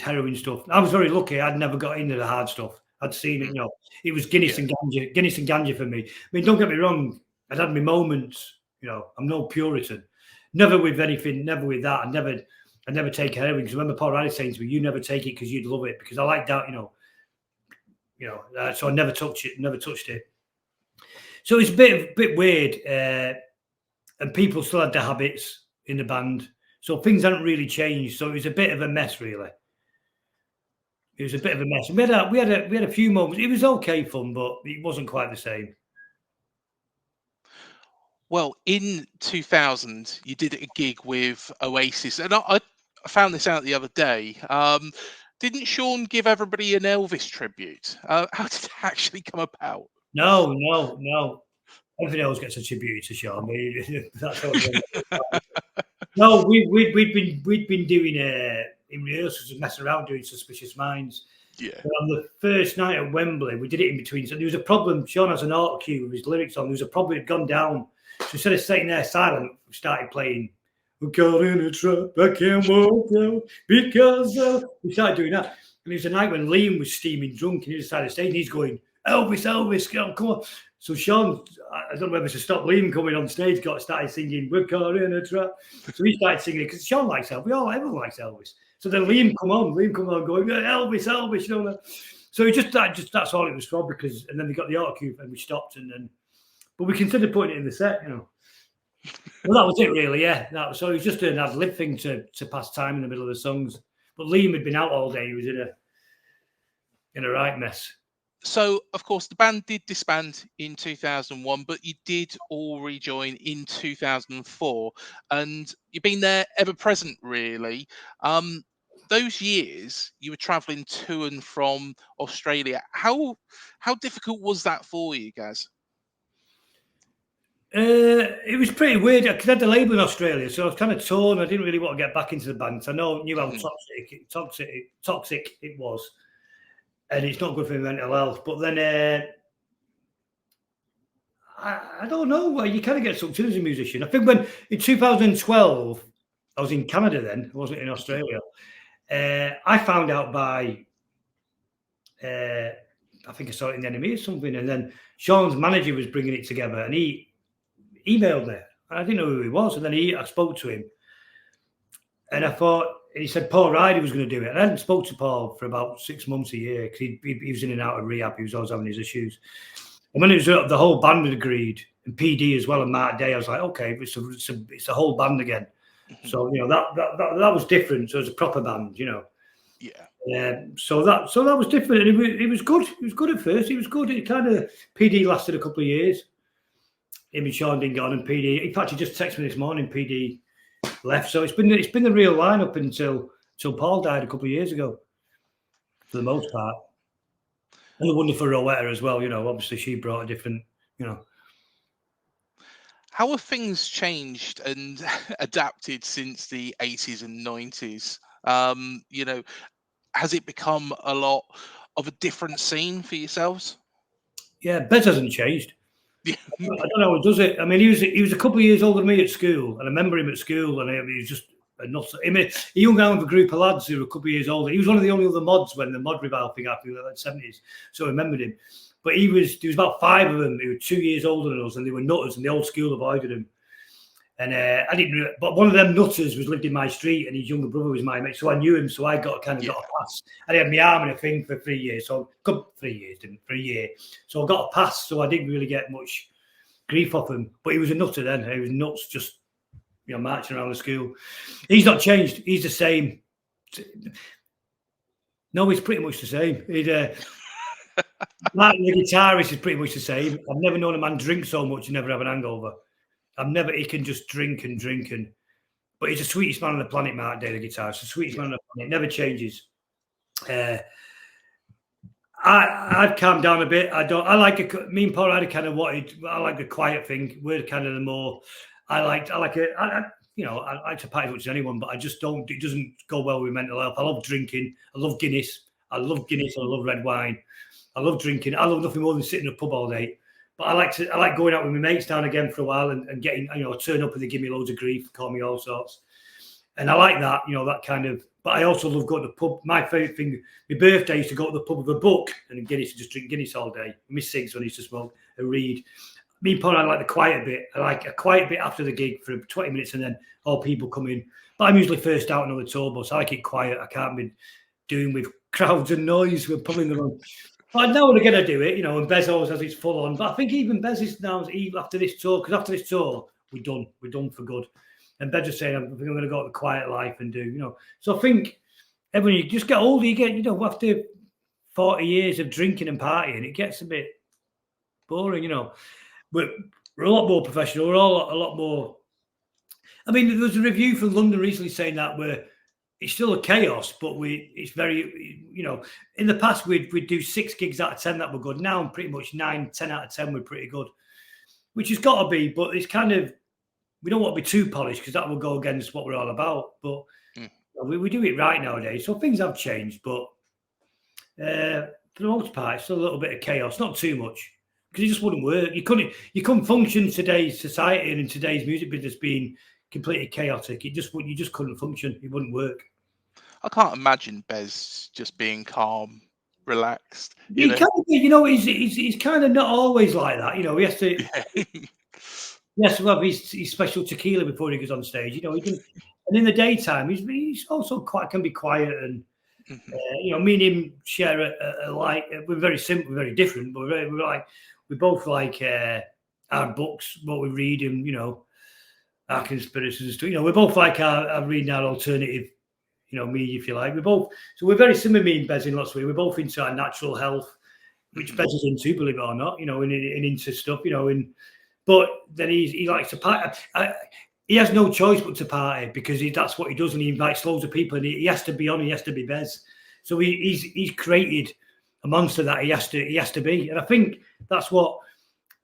Speaker 2: heroin stuff. I was very lucky. I'd never got into the hard stuff. I'd seen it, it was Guinness and ganja for me. I mean, don't get me wrong. I'd had my moments, I'm no Puritan. Never with anything, never with that. I never take heroin, because I remember Paul Ryder saying to me, "You never take it because you'd love it," because I like that, so I never touched it. So it's a bit weird, and people still had their habits in the band, so things hadn't really changed. So it was a bit of a mess, really. It was a bit of a mess. We had a few moments. It was okay fun, but it wasn't quite the same.
Speaker 1: Well, in 2000, you did a gig with Oasis, and I found this out the other day. Didn't Sean give everybody an Elvis tribute? How did it actually come about?
Speaker 2: No. Everything else gets attributed to Sean. That's how No, we'd been doing in rehearsals and messing around doing Suspicious Minds.
Speaker 1: Yeah.
Speaker 2: But on the first night at Wembley, we did it in between. So there was a problem. Sean has an auto cue with his lyrics on. There was a problem. It had gone down. So instead of sitting there silent, we started playing. We're caught in a trap. I can't walk out because we started doing that. And it was a night when Liam was steaming drunk and he decided to stay. And he's going, Elvis, come on. So Sean, I don't know whether to stop Liam coming on stage, started singing, we're caught in a trap. So he started singing it because Sean likes Elvis. Everyone likes Elvis. So then Liam come on going, Elvis, you know. So it just that's all it was for, because, and then we got the auto cue and we stopped, and then, but we considered putting it in the set, you know. Well, that was it really, yeah. So it was just an ad lib thing to pass time in the middle of the songs. But Liam had been out all day. He was in a right mess.
Speaker 1: So, of course, the band did disband in 2001, but you did all rejoin in 2004, and you've been there ever present, really. Those years you were travelling to and from Australia. How difficult was that for you, Gaz?
Speaker 2: It was pretty weird because I had the label in Australia, so I was kind of torn. I didn't really want to get back into the band. So I knew how toxic it was, and it's not good for mental health. But then I don't know. You kind of get sucked in as a musician. I think when in 2012, I was in Canada then. I wasn't in Australia. I found out by, I think I saw it in the enemy or something. And then Sean's manager was bringing it together and he emailed me. I didn't know who he was. And then I spoke to him. And I thought, he said Paul Ryder was going to do it. And I hadn't spoke to Paul for about 6 months, a year, because he was in and out of rehab. He was always having his issues. And when it was the whole band had agreed, and PD as well, and Mark Day, I was like, okay, it's a whole band again. So, you know, that was different. So it was a proper band, you know.
Speaker 1: Yeah.
Speaker 2: So that was different. And it was good. It was good at first. It was good. It kind of, PD lasted a couple of years. Him and Sean didn't go on, and PD, in fact, he just texted me this morning, PD left. So it's been the real lineup until Paul died a couple of years ago, for the most part. And the wonderful Rowetta as well, you know, obviously she brought a different, you know.
Speaker 1: How have things changed and adapted since the 80s and 90s? You know, has it become a lot of a different scene for yourselves?
Speaker 2: Yeah, Bez hasn't changed. I don't know how he does it. I mean, he was a couple of years older than me at school, and I remember him at school, and he was just a nuts. I mean, he hung out with a group of lads who were a couple of years older. He was one of the only other mods when the mod revival thing happened in the 70s, so I remembered him. But there was about 5 of them who were 2 years older than us, and they were nutters, and the old school avoided him. And I didn't, but one of them nutters lived in my street, and his younger brother was my mate, so I knew him. So I got a pass. I had my arm in a thing for 3 years, so 3 years, for a year. So I got a pass, so I didn't really get much grief off him. But he was a nutter then. He was nuts, just, you know, marching around the school. He's not changed. He's the same. No, he's pretty much the same. He's Martin, the guitarist, is pretty much the same. I've never known a man drink so much and never have an hangover. He can just drink, but he's the sweetest man on the planet, Mark Day, the guitarist, the sweetest man on the planet, never changes. I've calmed down a bit. Me and Paul Ryder kind of I like the quiet thing. We're kind of the more, I like to party as much as anyone, but I just don't, it doesn't go well with mental health. I love drinking. I love Guinness. I love red wine. I love drinking. I love nothing more than sitting in a pub all day. But I like going out with my mates down again for a while and getting, you know, turn up and they give me loads of grief, call me all sorts. And I like that, you know, that kind of, but I also love going to the pub. My favourite thing, my birthday, I used to go to the pub with a book and Guinness, just drink Guinness all day. Miss cigs when I used to smoke and read. Me and Paul, I like the quiet bit. I like a quiet bit after the gig for 20 minutes and then all people come in. But I'm usually first out on the tour bus. I like it quiet. I can't be doing with crowds and noise. We're probably in the wrong. But I know we're going to do it, you know, and Bez always has his full on. But I think even Bez is now, after this tour, because after this tour, we're done for good. And Bez is saying, I think I'm going to go to the quiet life and do, you know. So I think when you just get older, you get, you know, after 40 years of drinking and partying, it gets a bit boring, you know. We're a lot more professional. We're all a lot more. I mean, there was a review from London recently saying that we're it's still a chaos, but it's very, you know, in the past we'd do 6 gigs out of 10 that were good. Now I'm pretty much 9, 10 out of 10 we're pretty good, which has got to be, but it's kind of, we don't want to be too polished because that will go against what we're all about. But we do it right nowadays. So things have changed, but for the most part, it's still a little bit of chaos, not too much, because it just wouldn't work. You couldn't function in today's society and in today's music business being completely chaotic. You just couldn't function. It wouldn't work.
Speaker 1: I can't imagine Bez just being calm, relaxed.
Speaker 2: He kind of, you know, he's kind of not always like that. You know, he has to. Yes, well, he's special tequila before he goes on stage. You know, he can, and in the daytime, he's also can be quiet and you know, me and him share a like. We're very simple, very different, but we both like our books, what we read, and you know, our conspiracies and stuff. You know, we're both like our reading our alternative, you know, media, if you like. We're very similar, me and Bez, in lots of ways. We're both into our natural health, which Bez is into, believe it or not. You know, and into stuff. You know, but then he likes to party. He has no choice but to party because that's what he does, and he invites loads of people, and he has to be on. He has to be Bez. So he's created a monster that he has to be, and I think that's what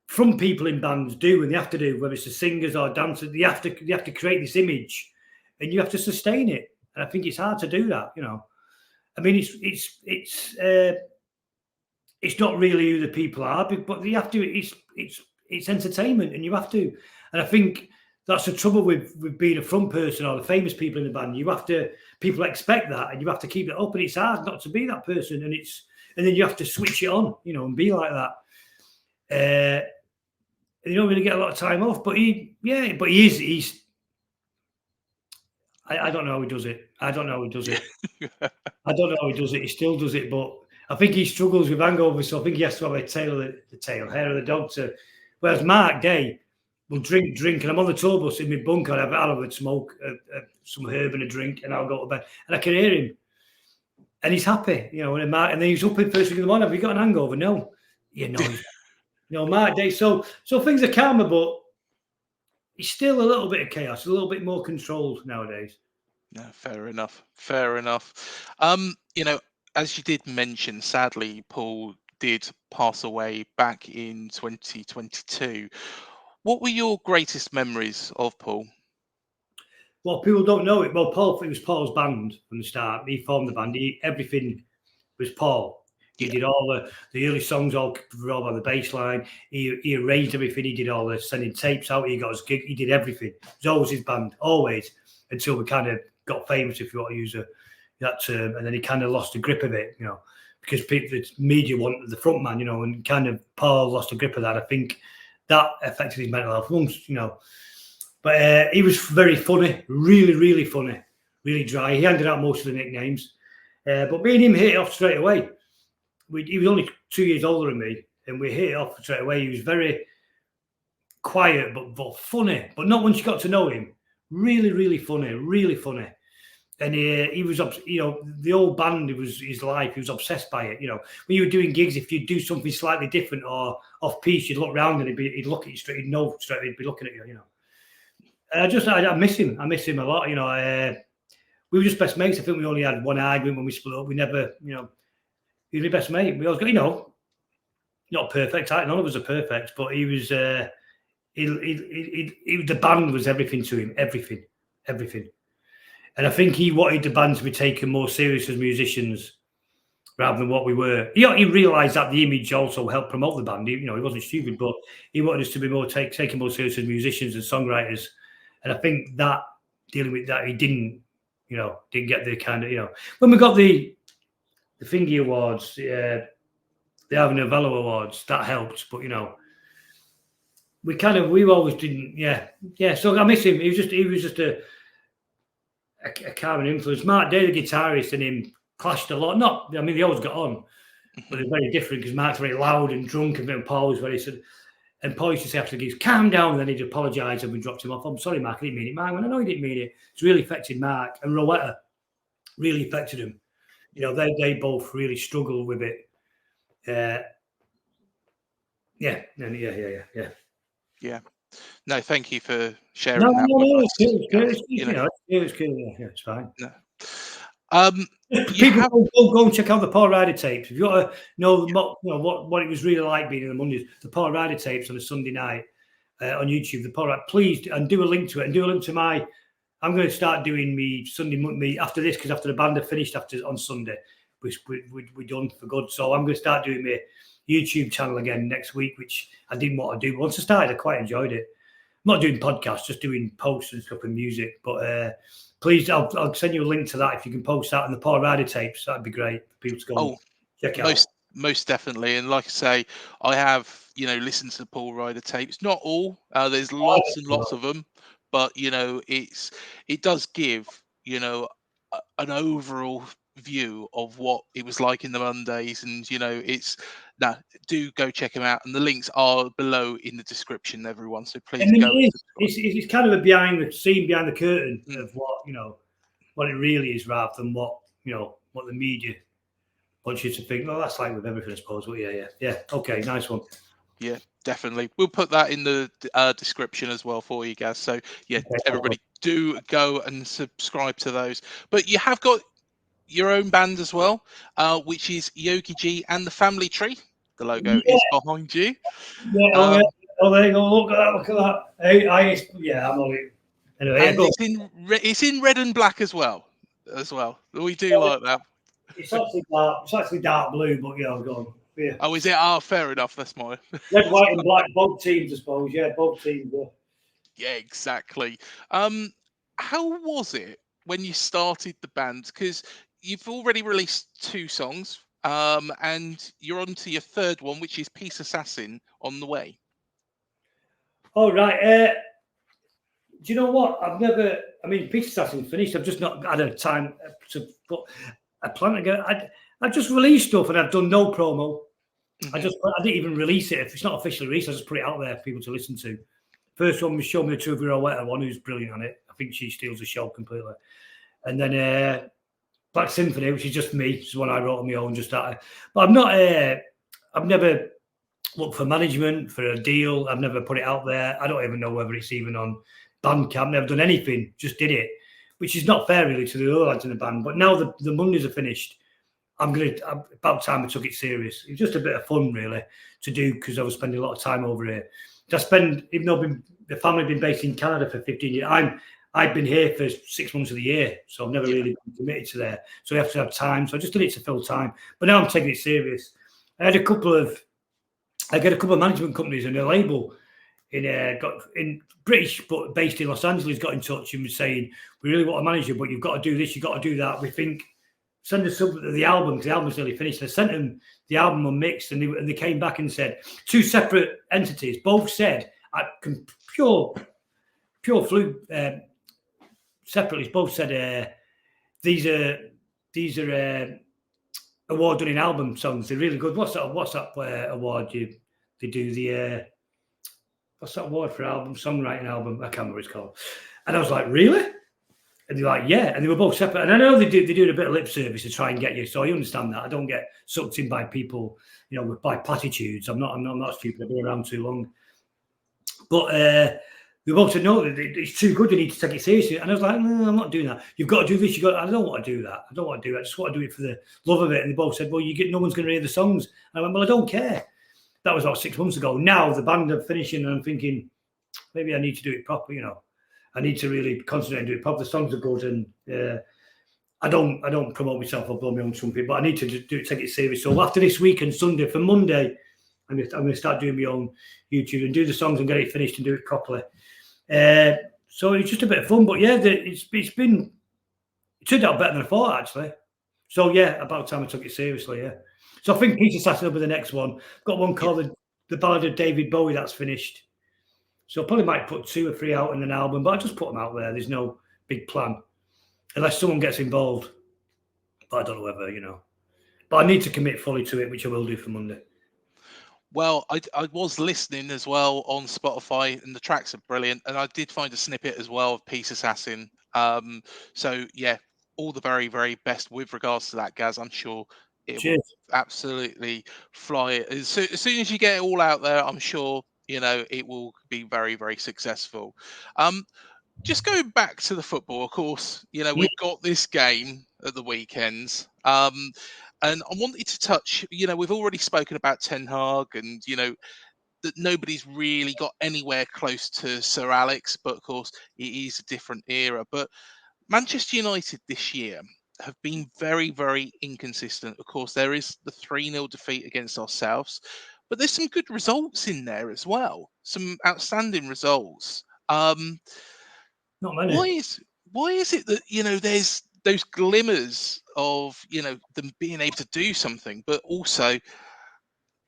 Speaker 2: front people in bands do, and they have to do, whether it's the singers or dancers. They have to create this image, and you have to sustain it. And I think it's hard to do that. You know, I mean, it's not really who the people are, but they have to. It's entertainment, and you have to. And I think that's the trouble with being a front person or the famous people in the band. People expect that, and you have to keep it up, and it's hard not to be that person. And then you have to switch it on, you know, and be like that. And you don't really get a lot of time off, but he's. I don't know how he does it. I don't know how he does it. He still does it, but I think he struggles with hangovers, so I think he has to have the hair of the dog to. Whereas Mark Day will drink, and I'm on the tour bus in my bunker. I'll have a smoke, some herb and a drink, and I'll go to bed. And I can hear him, and he's happy, you know. And then he's up in first thing in the morning. Have you got an hangover? No, you know, Mark Day. So things are calmer, but it's still a little bit of chaos, a little bit more controlled nowadays.
Speaker 1: No, fair enough. You know, as you did mention, sadly, Paul did pass away back in 2022. What were your greatest memories of Paul?
Speaker 2: Well, people don't know it. Well, it was Paul's band from the start. He formed the band. Everything was Paul. He did all the early songs, all by the bass line. He arranged everything. He did all the sending tapes out. He got his gig. He did everything. It was always his band, always, until we kind of got famous, if you want to use that term. And then he kind of lost the grip of it, you know, because the media wanted the front man, you know, and kind of Paul lost the grip of that. I think that affected his mental health once, you know. But he was very funny, really, really funny, really dry. He handed out most of the nicknames. But me and him hit it off straight away. He was only 2 years older than me, and we hit it off straight away. He was very quiet, but funny. But not once you got to know him. Really, really funny, really funny. And he was, you know, the old band, it was his life. He was obsessed by it. You know, when you were doing gigs, if you do something slightly different or off piece, you'd look round and he'd look at you straight. He'd know straight. He'd be looking at you. You know. I miss him. I miss him a lot. You know, we were just best mates. I think we only had one argument when we split up. We never, you know, he was my best mate. We always got, you know, not perfect. None of us are perfect, but he was. The band was everything to him. Everything. And I think he wanted the band to be taken more serious as musicians rather than what we were. He realised that the image also helped promote the band. He wasn't stupid, but he wanted us to be more taken more serious as musicians and songwriters. And I think that dealing with that, he didn't get the kind of, you know, when we got the Thingy Awards, the Ave Novello Awards, that helped. But, you know, we always didn't, yeah. So I miss him. He was just a calming influence. Mark Day, the guitarist, and him clashed a lot. They always got on, but they're very different because Mark's very loud and drunk, and Paul was very sort of, and Paul used to say after the gigs, calm down, and then he'd apologise and we dropped him off. I'm sorry, Mark, I didn't mean it. Mark, I know he didn't mean it. It's really affected Mark, and Rowetta really affected him. You know, they both really struggled with it. Yeah.
Speaker 1: No, thank you for sharing that with us.
Speaker 2: It's good. It's fine.
Speaker 1: No. You have
Speaker 2: Go and check out the Paul Ryder tapes. If you want to know, what it was really like being in the Mondays, the Paul Ryder tapes on a Sunday night on YouTube. The Paul Ryder, please, and do a link to it, and do a link to my. I'm going to start doing me Sunday me after this, because after the band are finished on Sunday, we're done for good. So I'm going to start doing my YouTube channel again next week, which I didn't want to do. But once I started, I quite enjoyed it. I'm not doing podcasts, just doing posts and stuff and music. But please, I'll send you a link to that if you can post that on the Paul Ryder tapes. That'd be great for people to go check out.
Speaker 1: Most definitely. And like I say, I have, listened to the Paul Ryder tapes. Not all. There's lots and lots of them, but it does give, an overall view of what it was like in the Mondays, and do go check them out, and the links are below in the description, everyone, so please go.
Speaker 2: It's kind of a behind the curtain of what it really is, rather than what the media wants you to think. Well, that's like with everything, I suppose. But yeah. Okay, nice one.
Speaker 1: Yeah, definitely. We'll put that in the description as well for you guys. So yeah, okay, everybody do go and subscribe to those. But you have got your own band as well, which is Yogi G and the Family Tree. The logo is behind you.
Speaker 2: Yeah. Oh, there you go. Look at that. I'm only. Anyway,
Speaker 1: and it's in red and black as well. We do like that.
Speaker 2: It's actually dark blue, but go on. Yeah.
Speaker 1: Oh, is it? Oh, fair enough. That's my
Speaker 2: red, white, and black. Both teams, I suppose. Yeah, both teams.
Speaker 1: Yeah, exactly. How was it when you started the band? Because you've already released 2 songs, and you're on to your 3rd one, which is Peace Assassin, on the way.
Speaker 2: Oh, right. Do you know what? Peace Assassin finished. I've just not had a time to put a plan together. I've just released stuff, and I've done no promo. Mm-hmm. I didn't even release it. If it's not officially released, I just put it out there for people to listen to. First one was Show Me the Truth, Rowetta one, who's brilliant on it. I think she steals the show completely. And then Black Symphony, which is just me. It's one I wrote on my own, just that. But I've never looked for management, for a deal. I've never put it out there. I don't even know whether it's even on Bandcamp. Never done anything. Just did it, which is not fair really to the other lads in the band. But now the Mondays are finished, about time I took it serious. It was just a bit of fun really to do, because I was spending a lot of time over here. Even though the family have been based in Canada for 15 years, I've been here for 6 months of the year, so I've never really been committed to there. So I have to have time. So I just did it to fill time. But now I'm taking it serious. I get a couple of management companies and a label in British but based in Los Angeles got in touch and was saying, we really want a manager, but you've got to do this, you've got to do that. We think send us the album, because the album's nearly finished. I sent them the album unmixed, and they came back and said 2 separate entities. Both said pure fluke separately. Both said these are award-winning album songs. They're really good. What's that award they do? The what's that award for songwriting album? I can't remember what it's called. And I was like, really? And they're like, yeah. And they were both separate. And I know they do a bit of lip service to try and get you. So I understand that. I don't get sucked in by people, by platitudes. I'm not stupid. I've been around too long. But they both said, no, it's too good. You need to take it seriously. And I was like, no, I'm not doing that. You've got to do this. I don't want to do that. I just want to do it for the love of it. And they both said, well, no one's going to hear the songs. And I went, well, I don't care. That was about 6 months ago. Now the band are finishing, and I'm thinking, maybe I need to do it proper, I need to really concentrate and do it proper. The songs are good, and I don't promote myself or blow my own trumpet, but I need to take it serious. So after this week and Sunday, for Monday, I'm going to start doing my own YouTube and do the songs and get it finished and do it properly. So it's just a bit of fun, but yeah, it turned out better than I thought, actually. So yeah, about time I took it seriously. Yeah. So I think Peace Assassin will be the next one. Got one called the Ballad of David Bowie that's finished. So I probably might put 2 or 3 out in an album, but I just put them out there. There's no big plan, unless someone gets involved. But I don't know whether, But I need to commit fully to it, which I will do for Monday.
Speaker 1: Well, I was listening as well on Spotify, and the tracks are brilliant. And I did find a snippet as well of Peace Assassin. So yeah, all the very, very best with regards to that, Gaz. I'm sure it will absolutely fly. As soon as you get it all out there, I'm sure it will be very, very successful. Just going back to the football, of course, we've got this game at the weekends. And I wanted to touch, we've already spoken about Ten Hag and, that nobody's really got anywhere close to Sir Alex, but of course, it is a different era. But Manchester United this year have been very, very inconsistent. Of course, there is the 3-0 defeat against ourselves, but there's some good results in there as well. Some outstanding results.
Speaker 2: Not many.
Speaker 1: Why is it that there's those glimmers of them being able to do something, but also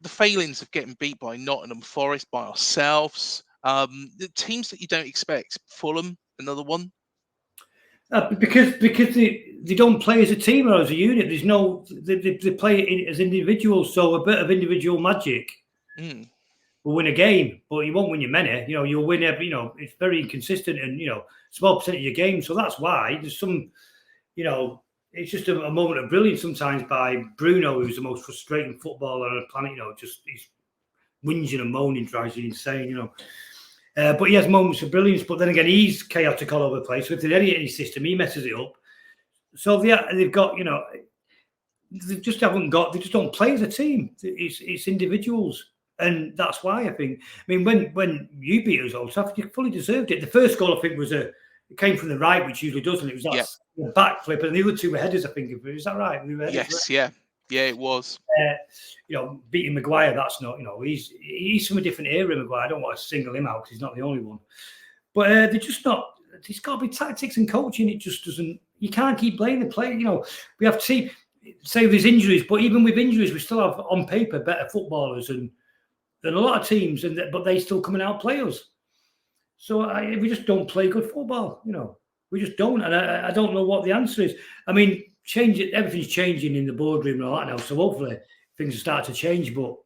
Speaker 1: the failings of getting beat by Nottingham Forest, by ourselves, the teams that you don't expect. Fulham, another one.
Speaker 2: Because they don't play as a team or as a unit. There's no they play as individuals. So a bit of individual magic will win a game, but you won't win your many. You'll win every. It's very inconsistent and small percentage of your game. So that's why there's some. It's just a moment of brilliance sometimes by Bruno, who's the most frustrating footballer on the planet. Just he's whinging and moaning, drives you insane. But he has moments of brilliance. But then again, he's chaotic all over the place. So if there's any system, he messes it up. So they've got, they just haven't got. They just don't play as a team. It's individuals, and that's why I think. I mean, when you beat us, Old Trafford, you fully deserved it. The first goal, I think, it came from the right, which usually doesn't. It was that backflip, and the other two were headers. I think. Is that right?
Speaker 1: Yes. Yeah. Yeah, it was.
Speaker 2: Beating Maguire, that's not, he's from a different era, Maguire. I don't want to single him out because he's not the only one. But they're just not, there's got to be tactics and coaching. It just doesn't, you can't keep blaming the player. We have to say there's injuries, but even with injuries, we still have on paper better footballers than a lot of teams, but they still come and outplay us. So we just don't play good football, we just don't. And I don't know what the answer is. I mean, everything's changing in the boardroom and all that now. So hopefully things will start to change. But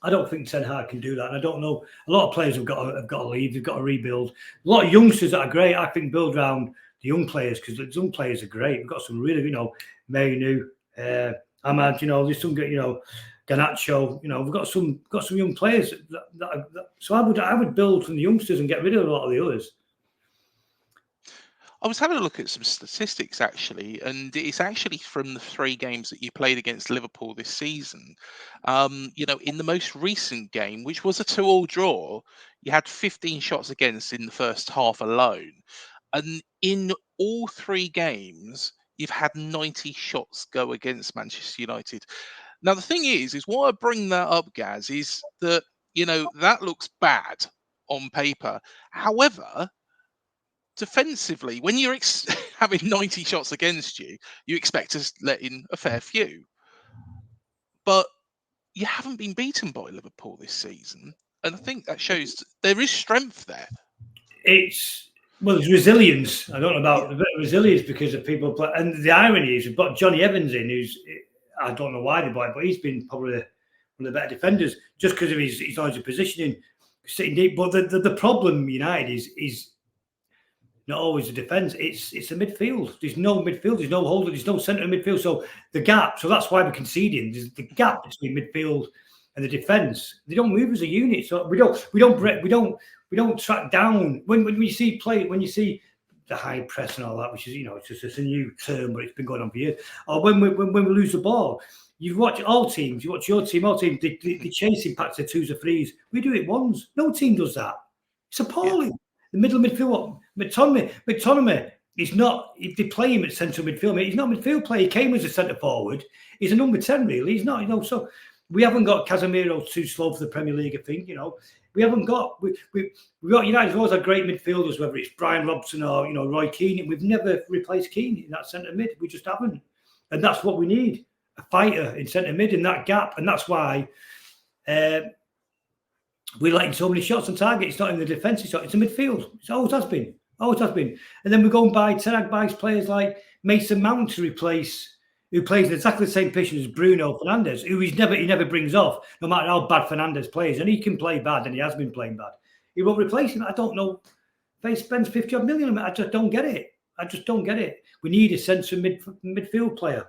Speaker 2: I don't think Ten Hag can do that. And I don't know. A lot of players have got to leave. They've got to rebuild. A lot of youngsters that are great. I think build around the young players because the young players are great. We've got some really, Maynu, Ahmad. There's some good, Garnacho. We've got some young players. So I would build from the youngsters and get rid of a lot of the others.
Speaker 1: I was having a look at some statistics actually, and it's actually from the 3 games that you played against Liverpool this season. In the most recent game, which was a 2-2 draw, you had 15 shots against in the first half alone. And in all 3 games, you've had 90 shots go against Manchester United. Now, the thing is why I bring that up, Gaz, is that, that looks bad on paper. However, defensively, when you're having 90 shots against you, you expect to let in a fair few. But you haven't been beaten by Liverpool this season. And I think that shows there is strength there.
Speaker 2: It's resilience. I don't know about the resilience because of people play. And the irony is we've got Johnny Evans in, who's, I don't know why they bought it, but he's been probably one of the better defenders just because of his knowledge of positioning, sitting deep. But the problem United is not always the defence. It's the midfield. There's no midfield. There's no holder. There's no centre midfield. So the gap. So that's why we're conceding. There's the gap between midfield and the defence. They don't move as a unit. So we don't track down when we see play. When you see the high press and all that, which is it's just a new term, but it's been going on for years. Or when we lose the ball. You watch all teams. You watch your team. All teams. They chasing packs of 2s or 3s. We do it once. No team does that. It's appalling. Yeah. The middle midfield, McTominay is not. If they play him at central midfield, he's not a midfield player. He came as a centre forward. He's a number 10, really. He's not. So we haven't got Casemiro too slow for the Premier League. I think we haven't got. We got United. We've always had great midfielders, whether it's Brian Robson or Roy Keane. We've never replaced Keane in that centre mid. We just haven't, and that's what we need: a fighter in centre mid in that gap, and that's why. We're letting so many shots on target. It's not in the defensive shot. It's the midfield. It always has been. Always has been. And then we're going by Ten Hag buys players like Mason Mount who plays in exactly the same position as Bruno Fernandes, who he never brings off, no matter how bad Fernandes plays. And he can play bad, and he has been playing bad. He won't replace him. I don't know. If he spends 50 odd million on it, I just don't get it. We need a central midfield player.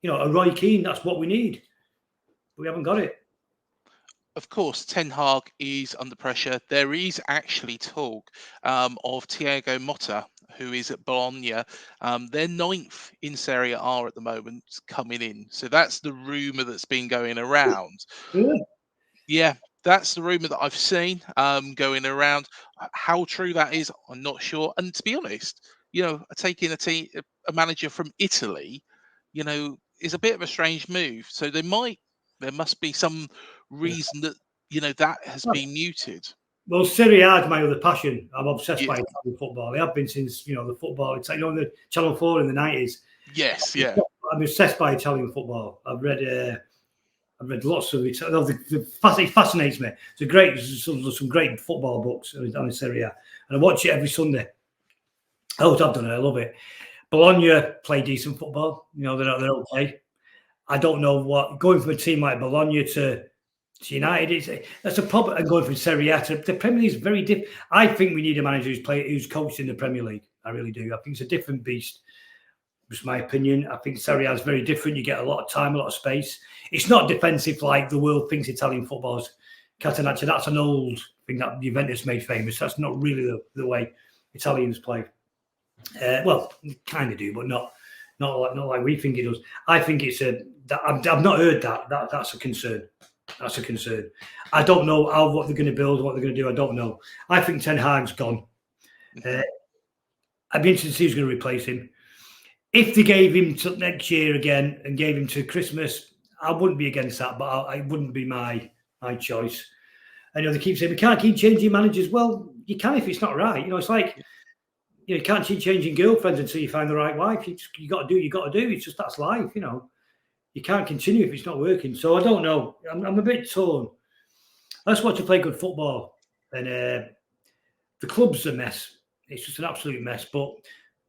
Speaker 2: A Roy Keane. That's what we need. But we haven't got it.
Speaker 1: of course, Ten Hag is under pressure. There is actually talk of Thiago Motta, who is at Bologna. They're ninth in Serie A at the moment, coming in. So that's the rumour that's been going around.
Speaker 2: Really?
Speaker 1: Yeah, that's the rumour that I've seen going around. How true that is, I'm not sure. And to be honest, taking a manager from Italy, is a bit of a strange move. So there must be some reason that that has been muted.
Speaker 2: Well, Serie A is my other passion. I'm obsessed
Speaker 1: Yeah.
Speaker 2: by Italian football. I have been since the football. It's like the Channel 4 in the 90s.
Speaker 1: Yes, yeah.
Speaker 2: I'm obsessed by Italian football. I've read lots of it. It fascinates me. There's some great football books on Serie A, and I watch it every Sunday. I always have done it. I love it. Bologna play decent football. They're okay. I don't know what going from a team like Bologna to United, that's a problem. And going from Serie A to the Premier League is very different. I think we need a manager who's coached in the Premier League. I really do. I think it's a different beast. It's my opinion. I think Serie A is very different. You get a lot of time, a lot of space. It's not defensive like the world thinks Italian football is. Catenaccio, that's an old thing that Juventus made famous. That's not really the way Italians play. Well, kind of do, but not like we think it does. I think it's I've not heard that. That's a concern. That's a concern. I don't know what they're going to build, what they're going to do. I don't know. I think Ten Hag's gone. I'd be interested to see who's going to replace him. If they gave him till next year again and gave him to Christmas, I wouldn't be against that, but it wouldn't be my choice. And they keep saying we can't keep changing managers. Well, you can if it's not right. It's like you can't keep changing girlfriends until you find the right wife. You got to do what you got to do. It's just that's life. You can't continue if it's not working. So I don't know. I'm a bit torn. Let's watch to play good football. And the club's a mess. It's just an absolute mess. But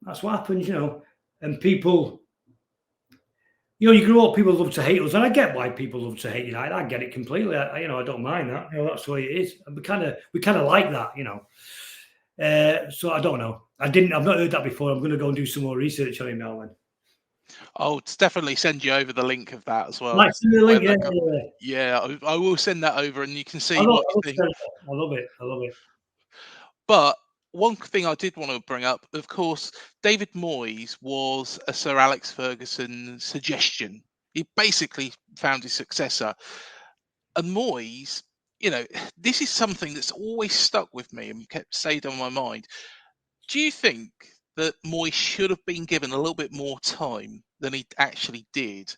Speaker 2: that's what happens, And people, you grow up, people love to hate us. And I get why people love to hate United. I get it completely. I don't mind that. That's the way it is. And we kind of like that, So I don't know. I've not heard that before. I'm going to go and do some more research on it now then.
Speaker 1: I'll definitely send you over the link of that as well.
Speaker 2: Like, send me the link,
Speaker 1: yeah, I will send that over, and you can see what you think.
Speaker 2: I love it.
Speaker 1: But one thing I did want to bring up, of course, David Moyes was a Sir Alex Ferguson suggestion. He basically found his successor. And Moyes, this is something that's always stuck with me and stayed on my mind. Do you think that Moyes should have been given a little bit more time than he actually did,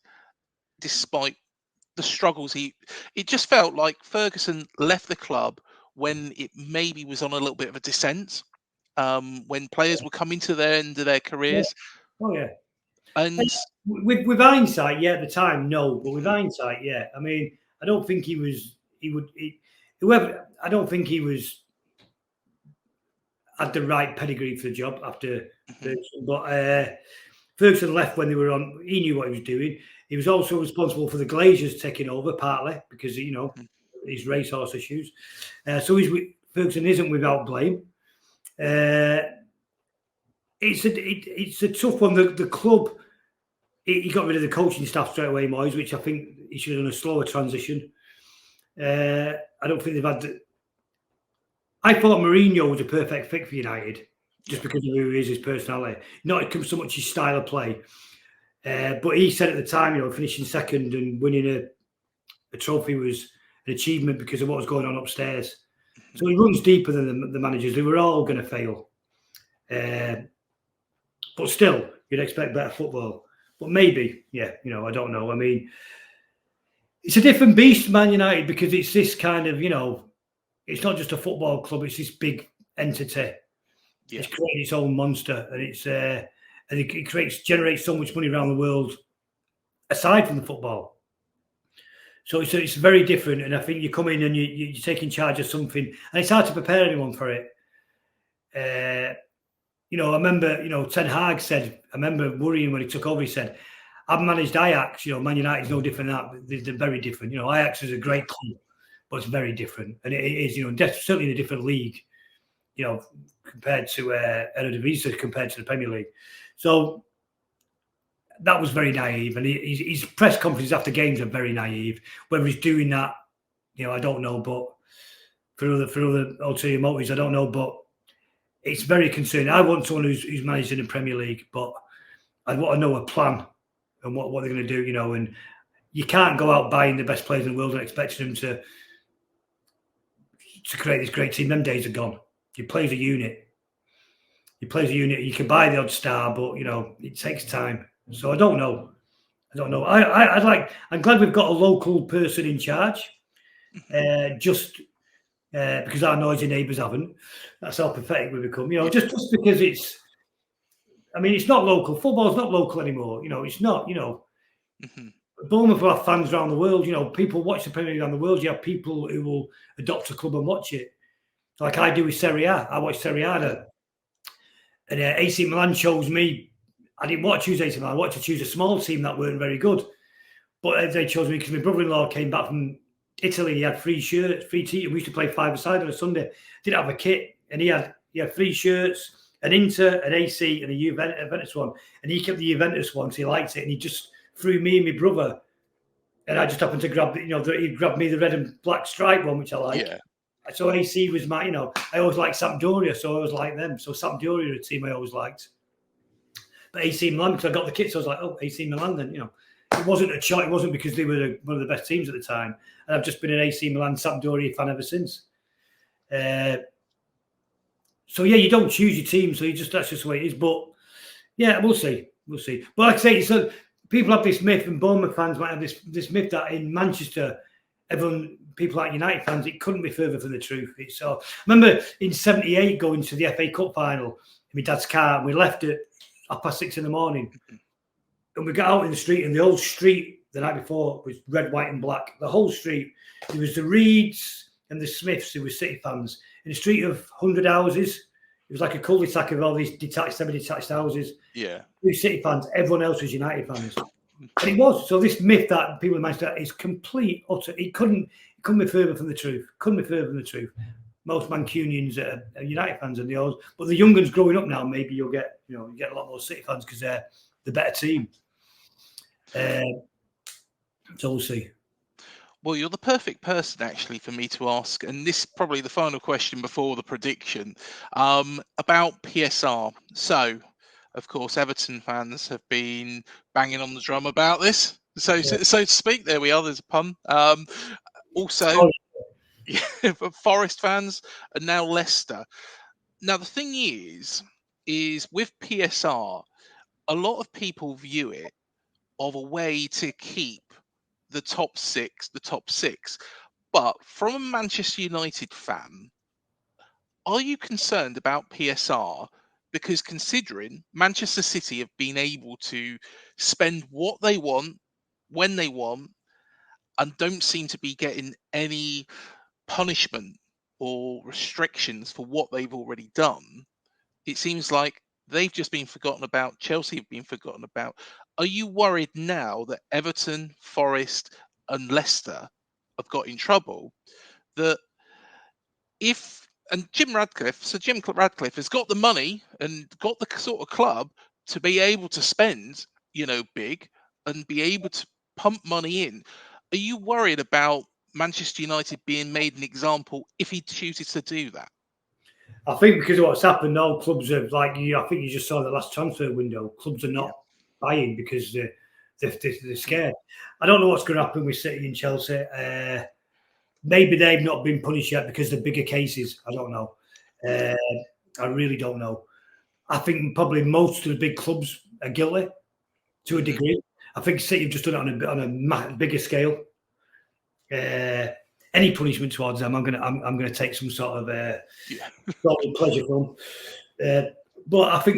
Speaker 1: despite the struggles? It just felt like Ferguson left the club when it maybe was on a little bit of a descent, when players were coming to their end of their careers.
Speaker 2: Yeah. Oh, yeah.
Speaker 1: And
Speaker 2: with hindsight, yeah, at the time, no. But with hindsight, yeah. I mean, I don't think had the right pedigree for the job after Ferguson. But Ferguson left when they were on. He knew what he was doing. He was also responsible for the Glazers taking over, partly because his racehorse issues. So Ferguson isn't without blame. It's a tough one. The club, he got rid of the coaching staff straight away, Moyes, which I think he should have done a slower transition. I don't think they've had. I thought Mourinho was a perfect fit for United, just because of who he is, his personality. Not so much his style of play. But he said at the time, finishing second and winning a trophy was an achievement because of what was going on upstairs. So he runs deeper than the managers. They were all going to fail. But still, you'd expect better football. But maybe, I don't know. I mean, it's a different beast, Man United, because it's this kind of, it's not just a football club. It's this big entity. Yeah. It's created its own monster, and it generates so much money around the world, aside from the football. So it's very different, and I think you come in and you're taking charge of something, and it's hard to prepare anyone for it. I remember, Ten Hag said, I remember worrying when he took over. He said, "I've managed Ajax. Man United's no different than that. They're very different. Ajax is a great club, but it's very different, and it is, certainly in a different league, compared to Eredivisie, compared to the Premier League. So that was very naive, and his press conferences after games are very naive. Whether he's doing that, I don't know, but for other ulterior motives, I don't know, but it's very concerning. I want someone who's managed in the Premier League, but I want to know a plan and what they're going to do, and you can't go out buying the best players in the world and expecting them to create this great team. Them days are gone. You play as a unit. You can buy the odd star, but it takes time. So I don't know. I'm glad we've got a local person in charge. Just because our noisy neighbours haven't. That's how pathetic we become. Just because it's not local. Football's not local anymore. It's not. Bournemouth will have fans around the world. People watch the Premier League around the world. You have people who will adopt a club and watch it, like I do with Serie A. I watch Serie A, and AC Milan chose me. I didn't want to choose AC Milan. I wanted to choose a small team that weren't very good, but they chose me because my brother-in-law came back from Italy. He had free shirts, free tee. We used to play five-a-side on a Sunday. Didn't have a kit, and he had free shirts, an Inter, an AC, and a Juventus one. And he kept the Juventus one because he liked it, and he just threw me and my brother. And I just happened to grab, he grabbed me the red and black stripe one, which I like. Yeah. So AC was my, I always liked Sampdoria, so I was like them. So Sampdoria, a team I always liked. But AC Milan, because I got the kit, so I was like, oh, AC Milan then, It wasn't a choice. It wasn't because they were one of the best teams at the time. And I've just been an AC Milan Sampdoria fan ever since. So yeah, you don't choose your team, so that's just the way it is. But yeah, we'll see. But like I say, so people have this myth, and Bournemouth fans might have this myth that in Manchester, people like United fans, it couldn't be further from the truth. I remember in '78 going to the FA Cup final in my dad's car, and we left at 6:30 in the morning. And we got out in the street, and the old street the night before was red, white, and black. The whole street. There was the Reeds and the Smiths who were City fans. In a street of 100 houses, it was like a cul-de-sac of all these semi-detached houses. Yeah. We were City fans. Everyone else was United fans. And it was. So this myth that people in Manchester is complete, utter. It couldn't be further from the truth. Most Mancunians are United fans and the others. But the young ones growing up now, maybe you'll get, you get a lot more City fans because they're the better team. So we'll see.
Speaker 1: Well, you're the perfect person actually for me to ask, and this is probably the final question before the prediction, about PSR. So, of course, Everton fans have been banging on the drum about this. So to speak, there we are. There's a pun. Also, for Forest fans and now Leicester. Now, the thing is with PSR, a lot of people view it of a way to keep the top six. But from a Manchester United fan, are you concerned about PSR? Because considering Manchester City have been able to spend what they want, when they want, and don't seem to be getting any punishment or restrictions for what they've already done, it seems like they've just been forgotten about. Chelsea have been forgotten about. Are you worried now that Everton, Forest, and Leicester have got in trouble? That Jim Radcliffe has got the money and got the sort of club to be able to spend, big and be able to pump money in. Are you worried about Manchester United being made an example if he chooses to do that?
Speaker 2: I think because of what's happened now, clubs are I think you just saw the last transfer window. Clubs are not buying because they're scared. I don't know what's going to happen with City and Chelsea. Maybe they've not been punished yet because they're bigger cases. I don't know. I really don't know. I think probably most of the big clubs are guilty to a degree. I think City have just done it on a bigger scale. Any punishment towards them, I'm gonna take some sort of pleasure from. But I think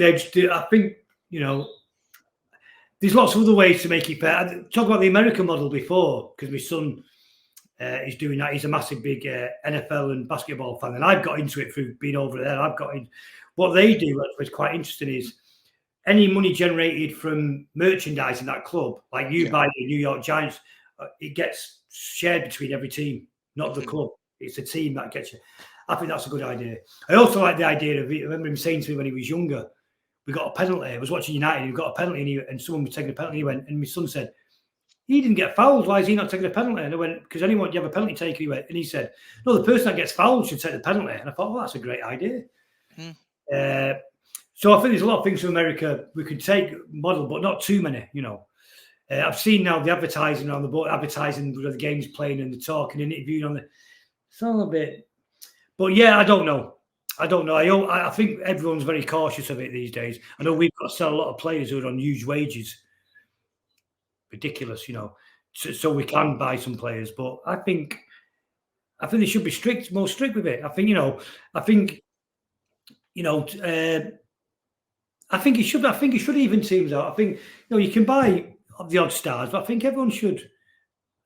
Speaker 2: there's lots of other ways to make it fair. I talked about the American model before because my son is doing that. He's a massive big NFL and basketball fan, and I've got into it through being over there. I've got in. What they do, which is quite interesting, is any money generated from merchandise in that club, like you buy the New York Giants, it gets shared between every team, not the club. It's the team that gets you. I think that's a good idea. I also like the idea of it. I remember him saying to me when he was younger, we got a penalty. I was watching United, we got a penalty, and someone was taking a penalty. And my son said, he didn't get fouled. Why is he not taking a penalty? And I went, because anyone, you have a penalty taker. He went, and he said, no, the person that gets fouled should take the penalty. And I thought, well, that's a great idea. So I think there's a lot of things from America we could take model, but not too many, you know. I've seen now the advertising on the board, advertising where the game's playing and the talking and interviewing on the. It's all a bit, but yeah, I don't know. I think everyone's very cautious of it these days. I know we've got to sell a lot of players who are on huge wages, ridiculous, you know, so we can buy some players. But I think they should be more strict with it. I think it should even teams out. I think you can buy the odd stars, but I think everyone should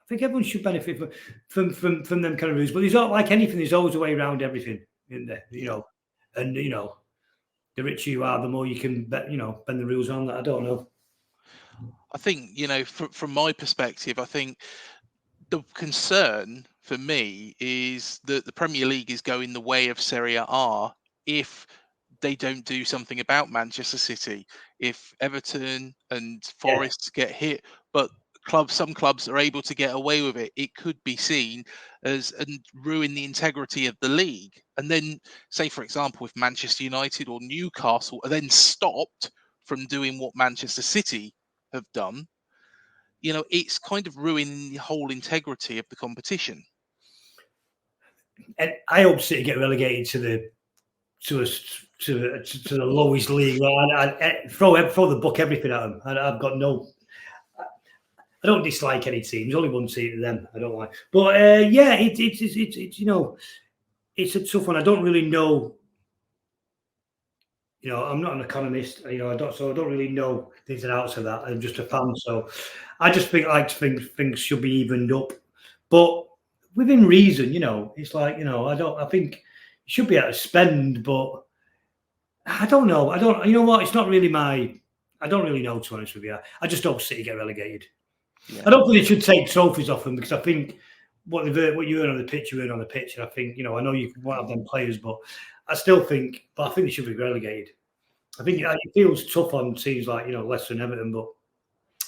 Speaker 2: benefit from them kind of rules. But there's not like anything. There's always a way around everything in there, you know. And the richer you are, the more you can bend the rules on that. I don't know.
Speaker 1: I think from my perspective, I think the concern for me is that the Premier League is going the way of Serie A if they don't do something about Manchester City. If Everton and Forest get hit, but some clubs are able to get away with it, it could be seen as and ruin the integrity of the league. And then, say for example, if Manchester United or Newcastle are then stopped from doing what Manchester City have done, it's kind of ruining the whole integrity of the competition.
Speaker 2: And I hope City get relegated to the lowest league. I throw the book everything at them. I've got no. I don't dislike any team. There's only one team to them I don't like. But it's a tough one. I don't really know. I'm not an economist. I don't really know the ins and outs of that. I'm just a fan, so I just think things should be evened up, but within reason. It's like I think you should be able to spend, but I don't know. You know what? It's not really I don't really know, to be honest with you. I just hope City get relegated. Yeah. I don't think they should take trophies off them, because I think what you earn on the pitch, you earn on the pitch. And I think, I know you want to have them players, but I think they should be relegated. I think it feels tough on teams like, Leicester and Everton, but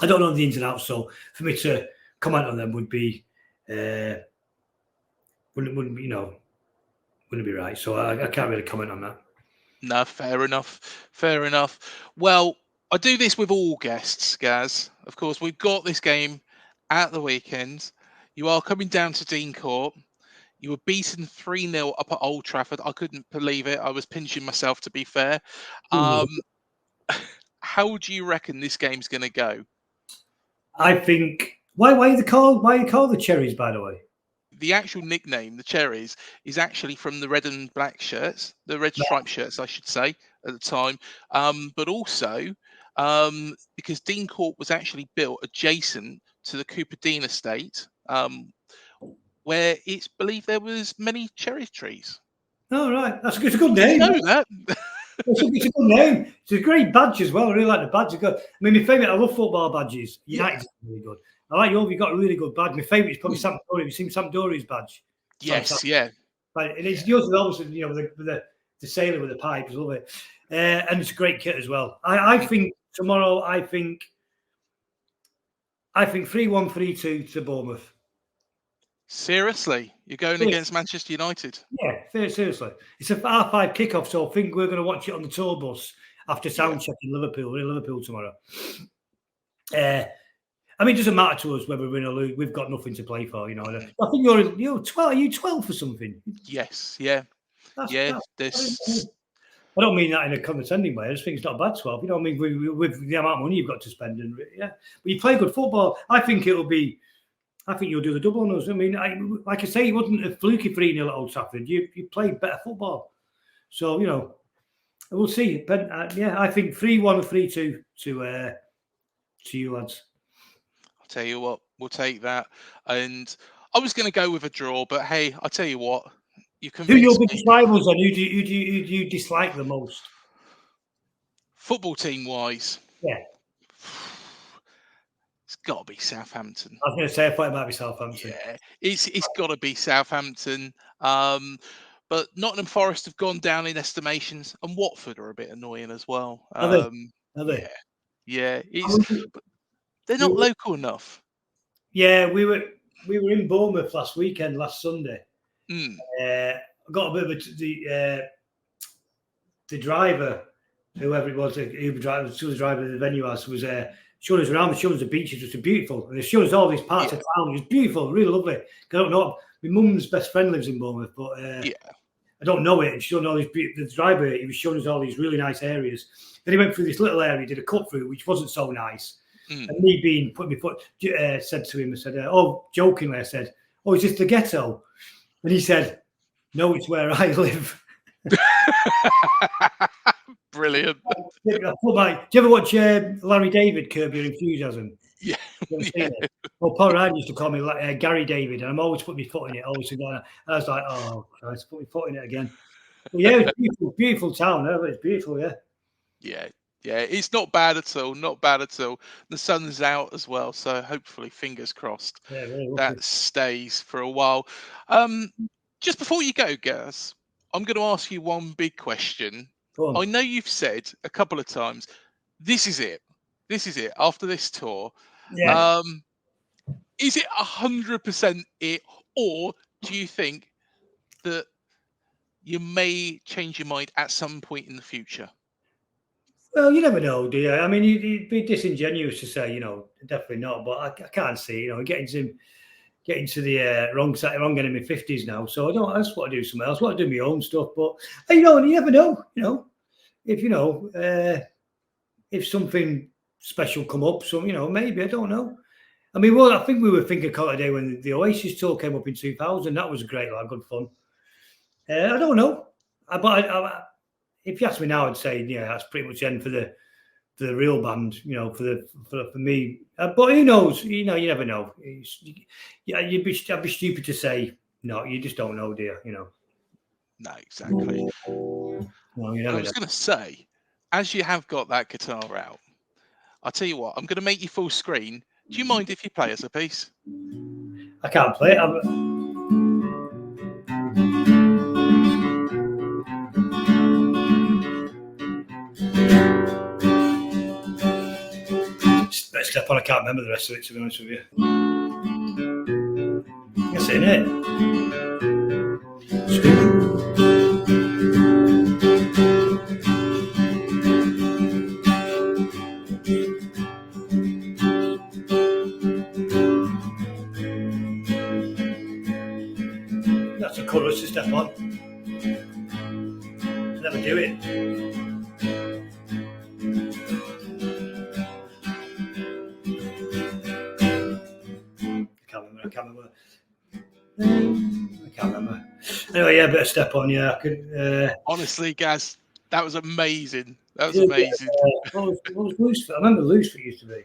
Speaker 2: I don't know the ins and outs. So for me to comment on them would be, wouldn't be right. So I can't really comment on that.
Speaker 1: No, fair enough. Well, I do this with all guests, Gaz. Of course, we've got this game at the weekend. You are coming down to Dean Court. You were beaten 3-0 up at Old Trafford. I couldn't believe it. I was pinching myself, to be fair. How do you reckon this game's going to go?
Speaker 2: I think. Why are you called the Cherries, by the way?
Speaker 1: The actual nickname, the Cherries, is actually from the red and black shirts, the red striped shirts, I should say, at the time. But also because Dean Court was actually built adjacent to the Cooperdine estate, where it's believed there was many cherry trees.
Speaker 2: Oh, right. It's a good name.
Speaker 1: You know that?
Speaker 2: It's a good name. It's a great badge as well. I really like the badge. I mean, my favourite, I love football badges. United's really good. I like yours. You've got a really good badge. My favourite is probably Sampdoria. Have you seen Sampdoria's badge?
Speaker 1: Yes, yeah.
Speaker 2: But it's yours with obviously, with the sailor with the pipes. I love it. And it's a great kit as well. I think tomorrow, I think 3-1, 3-2 to Bournemouth.
Speaker 1: Seriously? You're going against Manchester United?
Speaker 2: Yeah, seriously. It's a 5:30 kickoff, so I think we're going to watch it on the tour bus after sound check in Liverpool. We're in Liverpool tomorrow. I mean, it doesn't matter to us whether we win or lose. We've got nothing to play for, I think you're 12. Are you 12 for something?
Speaker 1: Yes, yeah. I
Speaker 2: don't mean that in a condescending way. I just think it's not a bad 12. I mean, with the amount of money you've got to spend, and but you play good football. I think you'll do the double on us. I mean, like I say, it wasn't a fluky 3-0 at Old Trafford. You played better football. So, we'll see. But I think 3-1 or 3-2 to you lads.
Speaker 1: I'll tell you what, we'll take that. And I was going to go with a draw, but hey, I'll tell you what.
Speaker 2: Who are your biggest rivals then? Who do you dislike the most?
Speaker 1: Football team wise?
Speaker 2: Yeah.
Speaker 1: It's got to be Southampton.
Speaker 2: I was going to say, I thought it might be Southampton.
Speaker 1: Yeah, it's got to be Southampton. But Nottingham Forest have gone down in estimations, and Watford are a bit annoying as well.
Speaker 2: Are they?
Speaker 1: Yeah. But they're not local enough.
Speaker 2: Yeah, we were in Bournemouth last Sunday. I got a bit of the driver, whoever it was, the Uber driver, the driver of the venue was showing us around, showing us the beaches, which are beautiful, and they showed us all these parts of town. It was beautiful, really lovely. I don't know, my mum's best friend lives in Bournemouth, but I don't know it. And she don't know the driver. He was showing us all these really nice areas. Then he went through this little area, did a cut through, which wasn't so nice. And me being put my foot, said to him, I said, jokingly, I said, "Oh, is this the ghetto?" And he said, "No, it's where I live."
Speaker 1: Brilliant.
Speaker 2: Do you ever watch Larry David, Curb Your Enthusiasm?
Speaker 1: Yeah.
Speaker 2: Well, Paul Ryder used to call me Gary David, and I'm always putting my foot in it. Always and I was like, "Oh Christ, put my foot in it again." But yeah, it's beautiful, beautiful town. It's beautiful, yeah.
Speaker 1: Yeah, it's not bad at all. Not bad at all. The sun's out as well, so hopefully, fingers crossed, that stays for a while. Just before you go, Gaz, I'm going to ask you one big question. I know you've said a couple of times, this is it. This is it. After this tour, is it 100% it, or do you think that you may change your mind at some point in the future?
Speaker 2: Well, you never know, do you? I mean, you'd be disingenuous to say, definitely not. But I can't see, getting to the wrong end of my 50s now. So I just want to do something else. I want to do my own stuff. But you never know. If something special come up, so maybe, I don't know. I mean, I think we were thinking of a day when the Oasis tour came up in 2000. That was great, good fun. I don't know, but if you ask me now, I'd say that's pretty much the end for the real band. For me. But who knows? You never know. I'd be stupid to say no. You just don't know, do you?
Speaker 1: No, exactly.
Speaker 2: Well,
Speaker 1: I was going to say, as you have got that guitar out, I'll tell you what, I'm going to make you full screen. Do you mind if you play us a piece?
Speaker 2: I can't play it. Step on. I can't remember the rest of it, to be honest with you. That's it, isn't it? That's a chorus to step on. Never do it. I can't remember. Anyway, better step on. Yeah, I could.
Speaker 1: Honestly, Gaz, that was amazing. That was amazing.
Speaker 2: What was Loose? I remember Loose it used to be.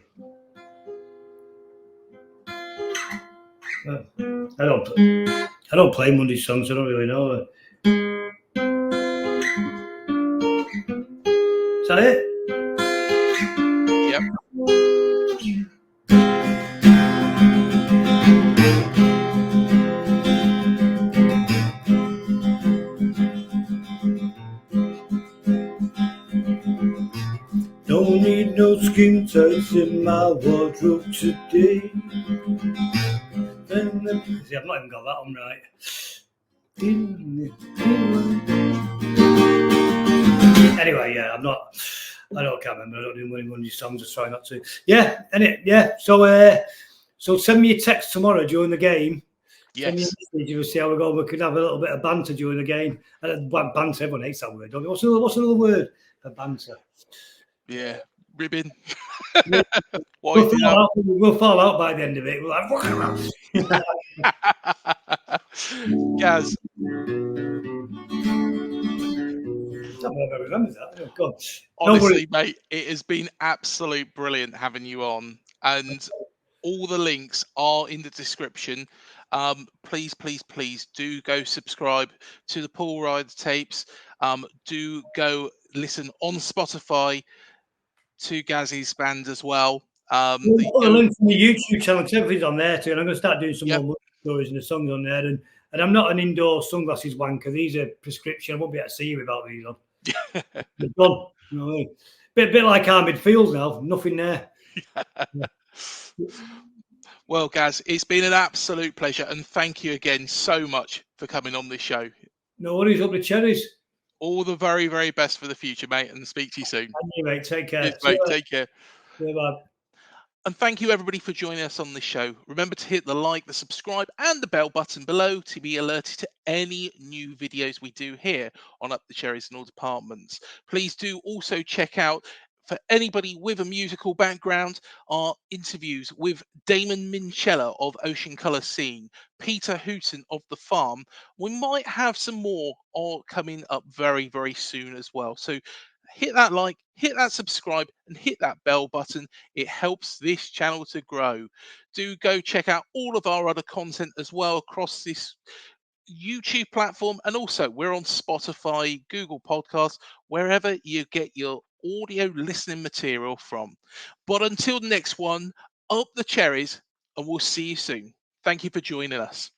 Speaker 2: I don't play Monday songs. I don't really know. Is that it?
Speaker 1: Yep.
Speaker 2: Don't need no skin tights in my wardrobe today. See, I've not even got that one right. Anyway, I can't remember. I don't do one of these songs. I try not to. So send me a text tomorrow during the game.
Speaker 1: Yes.
Speaker 2: You see how we go. We could have a little bit of banter during the game. Banter, everyone hates that word, don't they? What's another word for banter?
Speaker 1: Yeah, ribbon.
Speaker 2: We'll fall out by the end of it. We're like,
Speaker 1: Gaz.
Speaker 2: I remember that. Oh, God.
Speaker 1: Honestly, mate, it has been absolute brilliant having you on, and all the links are in the description. Please do go subscribe to the Paul Ryder tapes. Do go listen on Spotify to Gaz's band as well.
Speaker 2: The link from the YouTube channel, everything's on there too, and I'm going to start doing some more stories and the songs on there. And I'm not an indoor sunglasses wanker. These are prescription. I won't be able to see you without these on. It's done. Bit like Armid Fields now. Nothing there.
Speaker 1: Well, Gaz, it's been an absolute pleasure, and thank you again so much for coming on this show.
Speaker 2: No worries, up the Cherries.
Speaker 1: All the very, very best for the future, mate, and speak to you soon.
Speaker 2: And you, mate. Take care.
Speaker 1: Cheers, mate. Take care.
Speaker 2: Yeah, man.
Speaker 1: And thank you, everybody, for joining us on this show. Remember to hit the like, the subscribe, and the bell button below to be alerted to any new videos we do here on Up the Cherries in all departments. Please do also check out, for anybody with a musical background, our interviews with Damon Minchella of Ocean Colour Scene, Peter Hooton of The Farm. We might have some more coming up very, very soon as well. So hit that like, hit that subscribe, and hit that bell button. It helps this channel to grow. Do go check out all of our other content as well across this YouTube platform, and also we're on Spotify, Google Podcasts, wherever you get your audio listening material from. But until the next one, up the cherries, and we'll see you soon. Thank you for joining us.